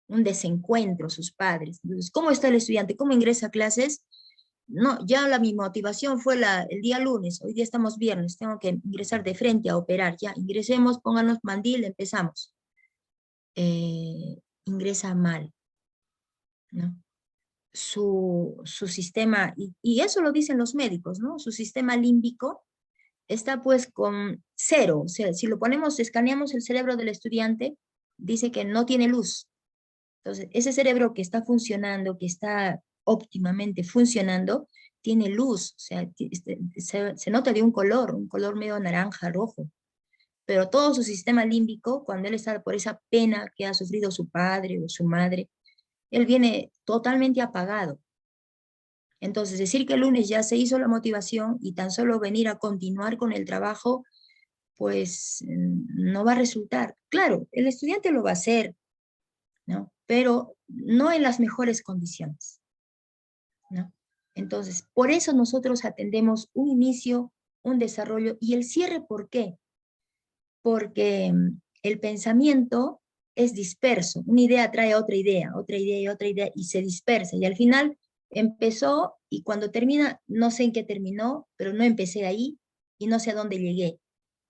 un desencuentro, sus padres. Entonces, ¿cómo está el estudiante? ¿Cómo ingresa a clases? No, ya mi motivación fue el día lunes, hoy día estamos viernes, tengo que ingresar de frente a operar, ya, ingresemos, pónganos mandil, empezamos. Ingresa mal, ¿no? Su sistema, y eso lo dicen los médicos, ¿no? Su sistema límbico está pues con 0, o sea, si lo ponemos, escaneamos el cerebro del estudiante, dice que no tiene luz. Entonces, ese cerebro que está funcionando, que está óptimamente funcionando, tiene luz, o sea, se nota de un color medio naranja, rojo. Pero todo su sistema límbico, cuando él está por esa pena que ha sufrido su padre o su madre, él viene totalmente apagado. Entonces, decir que el lunes ya se hizo la motivación y tan solo venir a continuar con el trabajo, pues no va a resultar. Claro, el estudiante lo va a hacer, ¿no? Pero no en las mejores condiciones, ¿no? Entonces, por eso nosotros atendemos un inicio, un desarrollo y el cierre. ¿Por qué? Porque el pensamiento es disperso. Una idea trae otra idea y otra idea y se dispersa. Y al final empezó y cuando termina, no sé en qué terminó, pero no empecé ahí y no sé a dónde llegué.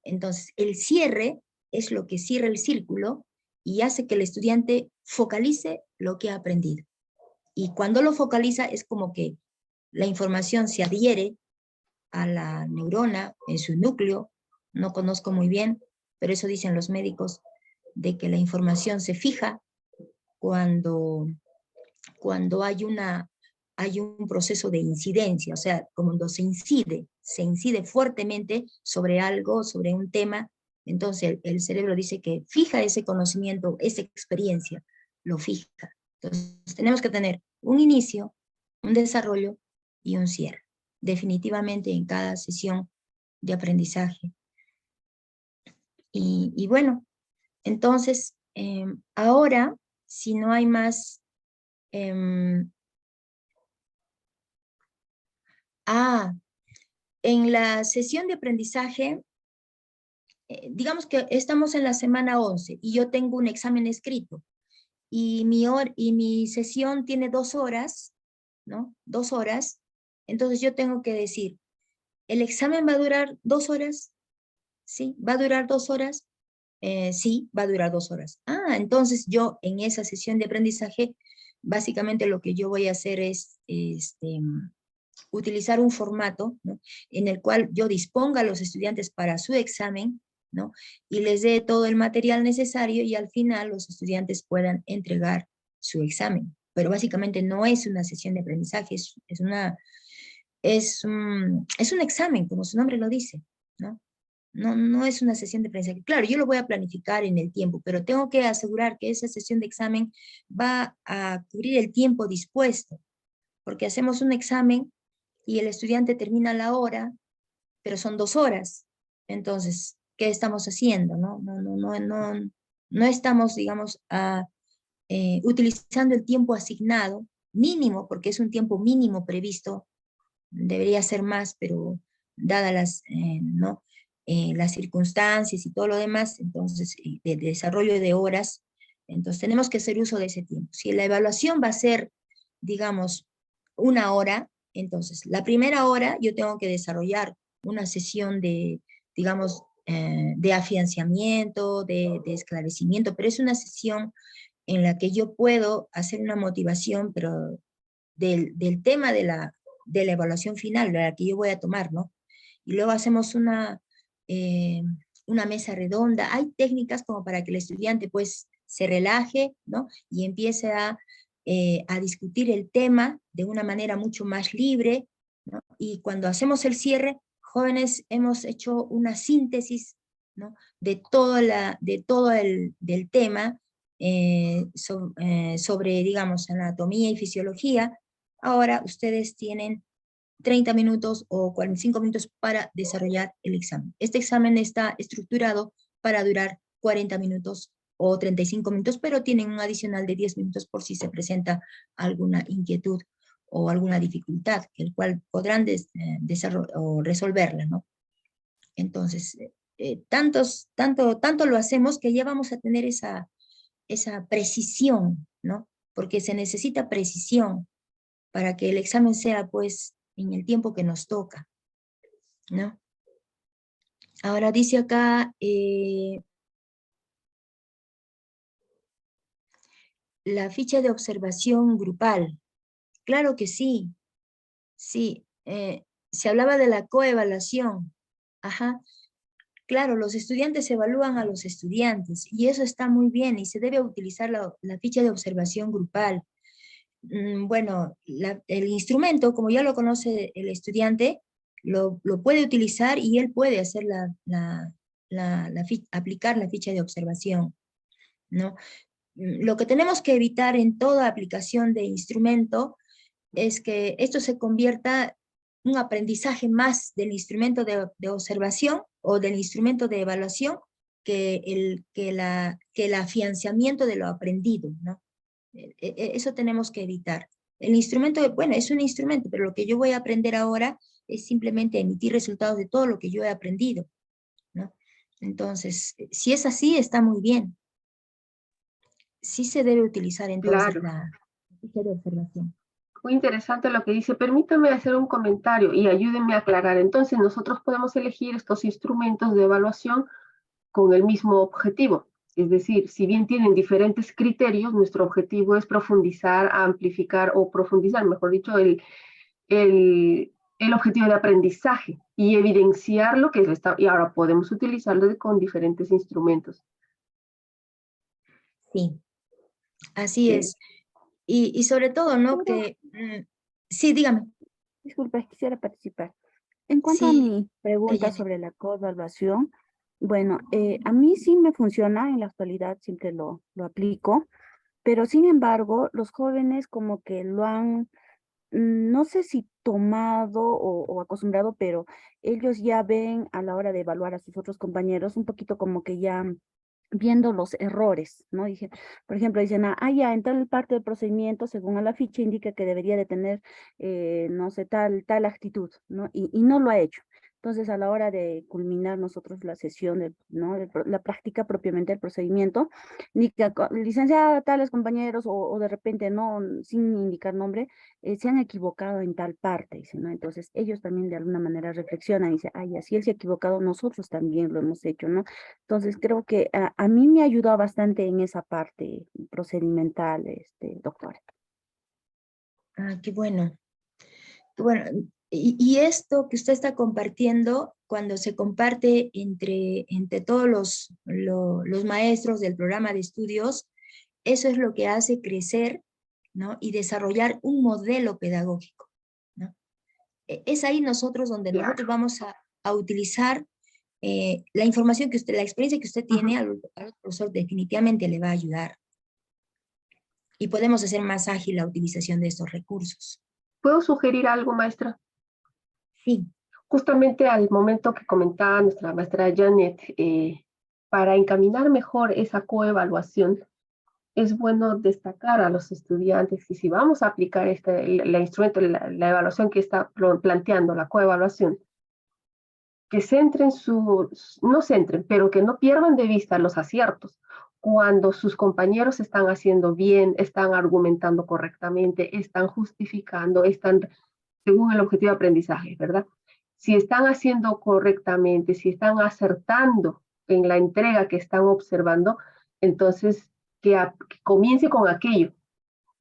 Entonces, el cierre es lo que cierra el círculo y hace que el estudiante focalice lo que ha aprendido. Y cuando lo focaliza es como que la información se adhiere a la neurona en su núcleo, no conozco muy bien, pero eso dicen los médicos, de que la información se fija cuando hay un proceso de incidencia, o sea, cuando se incide fuertemente sobre algo, sobre un tema, entonces el cerebro dice que fija ese conocimiento, esa experiencia, lo fija. Entonces tenemos que tener un inicio, un desarrollo y un cierre, definitivamente en cada sesión de aprendizaje. Y bueno, entonces, ahora, si no hay más... en la sesión de aprendizaje, digamos que estamos en la semana 11 y yo tengo un examen escrito. y mi sesión tiene 2 horas, ¿no? 2 horas, entonces yo tengo que decir, ¿el examen va a durar 2 horas? ¿Sí? ¿Va a durar 2 horas? Sí, va a durar 2 horas. Entonces yo en esa sesión de aprendizaje, básicamente lo que yo voy a hacer es utilizar un formato, ¿no?, en el cual yo disponga a los estudiantes para su examen, ¿no?, y les dé todo el material necesario y al final los estudiantes puedan entregar su examen. Pero básicamente no es una sesión de aprendizaje, es un examen, como su nombre lo dice, ¿no? No es una sesión de aprendizaje. Claro, yo lo voy a planificar en el tiempo, pero tengo que asegurar que esa sesión de examen va a cubrir el tiempo dispuesto, porque hacemos un examen y el estudiante termina la hora, pero son 2 horas. Entonces, ¿qué estamos haciendo? No estamos, digamos, utilizando el tiempo asignado, mínimo, porque es un tiempo mínimo previsto, debería ser más, pero dadas las circunstancias y todo lo demás, entonces, de desarrollo de horas, entonces tenemos que hacer uso de ese tiempo. Si la evaluación va a ser, digamos, 1 hora, entonces, la primera hora yo tengo que desarrollar una sesión de, digamos, de afianzamiento, de esclarecimiento, pero es una sesión en la que yo puedo hacer una motivación, pero del tema de la evaluación final, de la que yo voy a tomar, ¿no? Y luego hacemos una mesa redonda. Hay técnicas como para que el estudiante, pues, se relaje, ¿no?, y empiece a discutir el tema de una manera mucho más libre, ¿no? Y cuando hacemos el cierre, jóvenes, hemos hecho una síntesis, ¿no?, de todo del tema sobre, digamos, anatomía y fisiología. Ahora ustedes tienen 30 minutos o 45 minutos para desarrollar el examen. Este examen está estructurado para durar 40 minutos o 35 minutos, pero tienen un adicional de 10 minutos por si se presenta alguna inquietud o alguna dificultad, el cual podrán resolverla, ¿no? Entonces, tanto lo hacemos que ya vamos a tener esa precisión, ¿no? Porque se necesita precisión para que el examen sea, pues, en el tiempo que nos toca, ¿no? Ahora dice acá, la ficha de observación grupal. Claro que sí, sí. Se hablaba de la coevaluación. Ajá. Claro, los estudiantes evalúan a los estudiantes y eso está muy bien y se debe utilizar la ficha de observación grupal. Bueno, el instrumento, como ya lo conoce el estudiante, lo puede utilizar y él puede hacer aplicar la ficha de observación, ¿no? Lo que tenemos que evitar en toda aplicación de instrumento es que esto se convierta en un aprendizaje más del instrumento de observación o del instrumento de evaluación que el afianzamiento de lo aprendido, ¿no? Eso tenemos que evitar. El instrumento, bueno, es un instrumento, pero lo que yo voy a aprender ahora es simplemente emitir resultados de todo lo que yo he aprendido, ¿no? Entonces, si es así, está muy bien. Sí se debe utilizar entonces Claro. la ficha de observación. Muy interesante lo que dice. Permítame hacer un comentario y ayúdenme a aclarar. Entonces, nosotros podemos elegir estos instrumentos de evaluación con el mismo objetivo. Es decir, si bien tienen diferentes criterios, nuestro objetivo es profundizar, amplificar o profundizar, mejor dicho, el objetivo de aprendizaje y evidenciar lo que es y ahora podemos utilizarlo con diferentes instrumentos. Sí, así es. Y sobre todo, ¿no? Sí, dígame. Disculpe, quisiera participar. En cuanto a Sí, mi pregunta Dayane. sobre la coevaluación, bueno, a mí sí me funciona, en la actualidad siempre lo aplico, pero sin embargo, los jóvenes como que lo han, no sé si tomado o acostumbrado, pero ellos ya ven a la hora de evaluar a sus otros compañeros un poquito como que ya viendo los errores, ¿no? Dije, por ejemplo, dicen, ya, en tal parte del procedimiento, según a la ficha, indica que debería de tener, no sé, tal actitud, ¿no? Y no lo ha hecho. Entonces, a la hora de culminar nosotros la sesión, la práctica propiamente del procedimiento, licenciada, tales compañeros, o de repente, no, sin indicar nombre, se han equivocado en tal parte, dice, ¿no? Entonces, ellos también de alguna manera reflexionan y dicen, ay, así él se ha equivocado, nosotros también lo hemos hecho, ¿no? Entonces, creo que a mí me ayudó bastante en esa parte procedimental, doctora. Ah, qué bueno. Bueno, y esto que usted está compartiendo, cuando se comparte entre todos los maestros del programa de estudios, eso es lo que hace crecer, ¿no? Y desarrollar un modelo pedagógico, ¿no? Es ahí nosotros donde nosotros vamos a utilizar la información que usted, la experiencia que usted tiene al profesor definitivamente le va a ayudar. Y podemos hacer más ágil la utilización de estos recursos. ¿Puedo sugerir algo, maestra? Sí. Justamente al momento que comentaba nuestra maestra Janet, para encaminar mejor esa coevaluación, es bueno destacar a los estudiantes que si vamos a aplicar la instrumento, la evaluación que está planteando, la coevaluación, que no centren, pero que no pierdan de vista los aciertos. Cuando sus compañeros están haciendo bien, están argumentando correctamente, están justificando, están según el objetivo de aprendizaje, ¿verdad? Si están haciendo correctamente, si están acertando en la entrega que están observando, entonces que comience con aquello.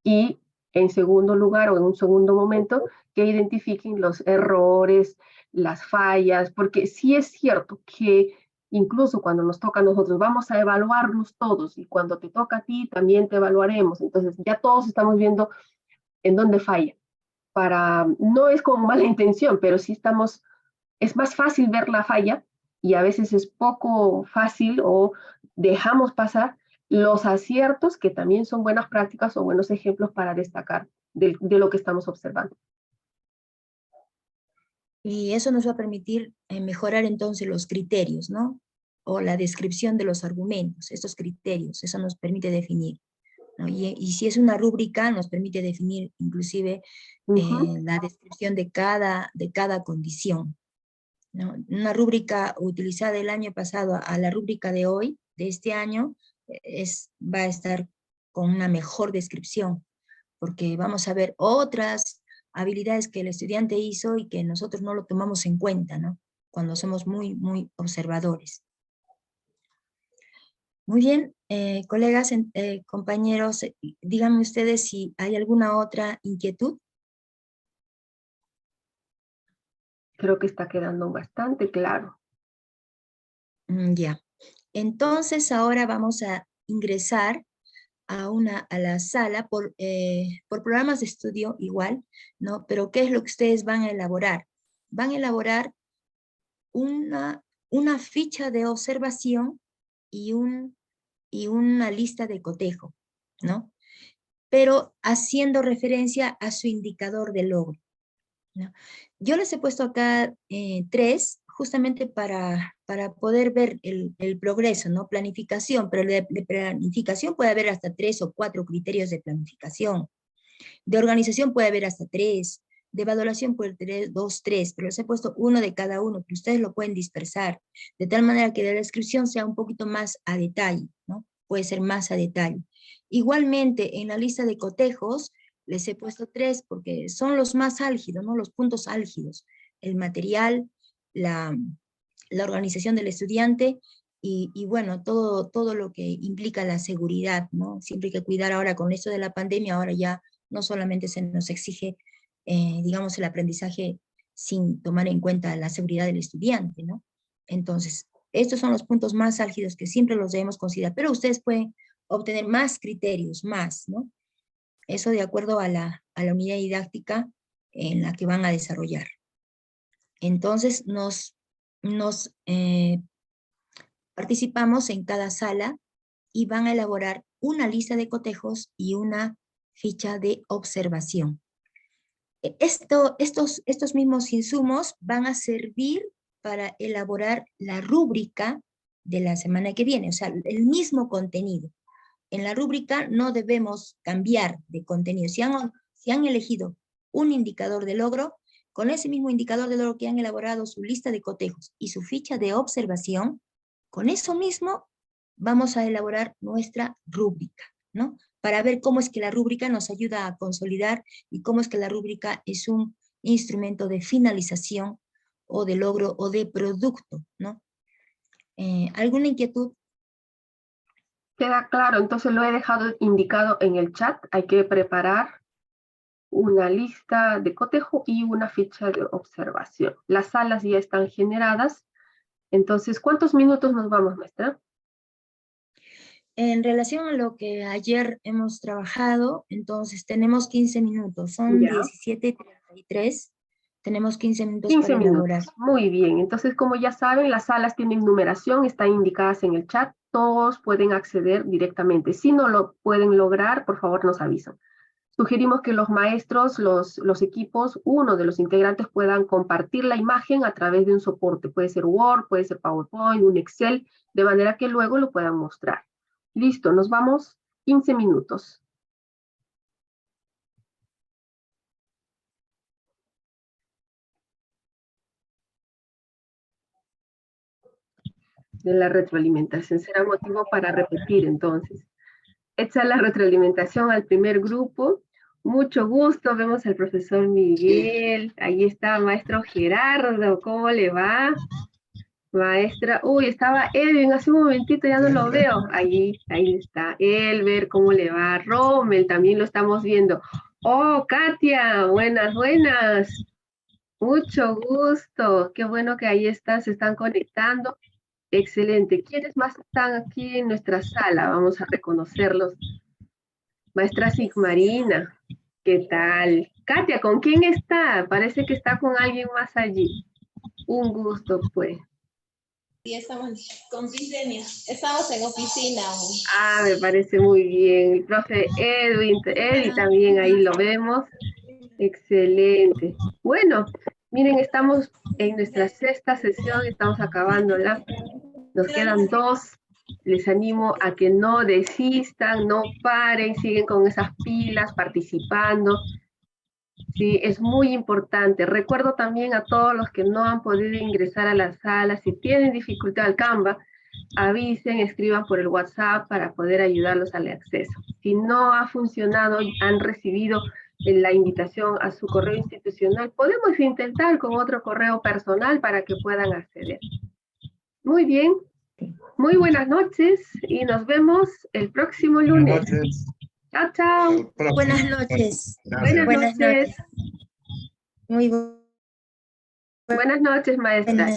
Y en segundo lugar o en un segundo momento, que identifiquen los errores, las fallas, porque sí es cierto que incluso cuando nos toca a nosotros, vamos a evaluarnos todos y cuando te toca a ti también te evaluaremos. Entonces ya todos estamos viendo en dónde falla. No es con mala intención, pero sí es más fácil ver la falla y a veces es poco fácil o dejamos pasar los aciertos que también son buenas prácticas o buenos ejemplos para destacar de lo que estamos observando. Y eso nos va a permitir mejorar entonces los criterios, ¿no? O la descripción de los argumentos, estos criterios, eso nos permite definir, ¿no? Y si es una rúbrica, nos permite definir inclusive la descripción de cada condición, ¿no? Una rúbrica utilizada el año pasado a la rúbrica de hoy, de este año, va a estar con una mejor descripción, porque vamos a ver otras habilidades que el estudiante hizo y que nosotros no lo tomamos en cuenta, ¿no? Cuando somos muy, muy observadores. Muy bien, colegas, compañeros, díganme ustedes si hay alguna otra inquietud. Creo que está quedando bastante claro. Ya. Entonces ahora vamos a ingresar a la sala por programas de estudio igual, ¿no? Pero ¿qué es lo que ustedes van a elaborar? Van a elaborar una ficha de observación y una lista de cotejo, ¿no? Pero haciendo referencia a su indicador de logro, ¿no? Yo les he puesto acá 3, justamente para poder ver el progreso, ¿no? Planificación, pero de planificación puede haber hasta 3 o 4 criterios de planificación. De organización puede haber hasta 3, de evaluación puede tener 2, 3, pero les he puesto uno de cada uno, que ustedes lo pueden dispersar, de tal manera que la descripción sea un poquito más a detalle, ¿no? Puede ser más a detalle. Igualmente, en la lista de cotejos, les he puesto 3 porque son los más álgidos, ¿no? Los puntos álgidos. El material, la organización del estudiante y bueno, todo lo que implica la seguridad, ¿no? Siempre hay que cuidar ahora con esto de la pandemia, ahora ya no solamente se nos exige, digamos, el aprendizaje sin tomar en cuenta la seguridad del estudiante, ¿no? Entonces, estos son los puntos más álgidos que siempre los debemos considerar, pero ustedes pueden obtener más criterios, más, ¿no? Eso de acuerdo a la unidad didáctica en la que van a desarrollar. Entonces, participamos en cada sala y van a elaborar una lista de cotejos y una ficha de observación. Estos mismos insumos van a servir para elaborar la rúbrica de la semana que viene, o sea, el mismo contenido. En la rúbrica no debemos cambiar de contenido. Si han elegido un indicador de logro, con ese mismo indicador de logro que han elaborado su lista de cotejos y su ficha de observación, con eso mismo vamos a elaborar nuestra rúbrica, ¿no? Para ver cómo es que la rúbrica nos ayuda a consolidar y cómo es que la rúbrica es un instrumento de finalización o de logro o de producto, ¿no? ¿Alguna inquietud? Queda claro, entonces lo he dejado indicado en el chat. Hay que preparar una lista de cotejo y una ficha de observación. Las salas ya están generadas. Entonces, ¿cuántos minutos nos vamos, maestra? En relación a lo que ayer hemos trabajado, entonces tenemos 15 minutos, son Ya. 17:33, tenemos 15 minutos 15 para elaborar. minutos. Muy bien. Entonces, como ya saben, las salas tienen numeración, están indicadas en el chat. Todos pueden acceder directamente. Si no lo pueden lograr, por favor nos avisan. Sugerimos que los maestros, los equipos, uno de los integrantes puedan compartir la imagen a través de un soporte. Puede ser Word, puede ser PowerPoint, un Excel, de manera que luego lo puedan mostrar. Listo, nos vamos 15 minutos. De la retroalimentación será motivo para repetir entonces. Hecha la retroalimentación al primer grupo. Mucho gusto, vemos al profesor Miguel, ahí está maestro Gerardo, ¿cómo le va? Maestra, uy, estaba Edwin hace un momentito, ya no lo veo. Ahí está Elber, ¿cómo le va? Rommel, también lo estamos viendo. Oh, Katia, buenas, buenas. Mucho gusto, qué bueno que ahí están, se están conectando. Excelente. ¿Quiénes más están aquí en nuestra sala? Vamos a reconocerlos. Maestra Sigmarina, ¿qué tal? Katia, ¿con quién está? Parece que está con alguien más allí. Un gusto, pues. Sí, estamos con Cisenia. Estamos en oficina aún. Ah, me parece muy bien. El profe Edwin, Eddie también ahí lo vemos. Excelente. Bueno, miren, estamos en nuestra sexta sesión, estamos acabándola. Nos quedan 2. Les animo a que no desistan, no paren, siguen con esas pilas, participando. Sí, es muy importante. Recuerdo también a todos los que no han podido ingresar a la sala, si tienen dificultad al Canva, avisen, escriban por el WhatsApp para poder ayudarlos al acceso. Si no ha funcionado, han recibido la invitación a su correo institucional, podemos intentar con otro correo personal para que puedan acceder. Muy bien. Muy buenas noches y nos vemos el próximo lunes. Buenas noches. Chao, chao. Buenas noches. Buenas noches. Muy Buenas noches, maestra.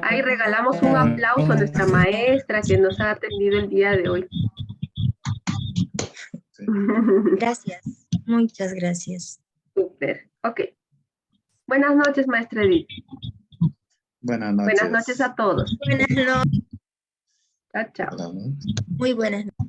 Ahí regalamos un aplauso a nuestra maestra que nos ha atendido el día de hoy. Sí. Gracias, muchas gracias. Súper, ok. Buenas noches, maestra Edith. Buenas noches. Buenas noches a todos. Buenas noches. Chao, chao. Buenas noches. Muy buenas noches.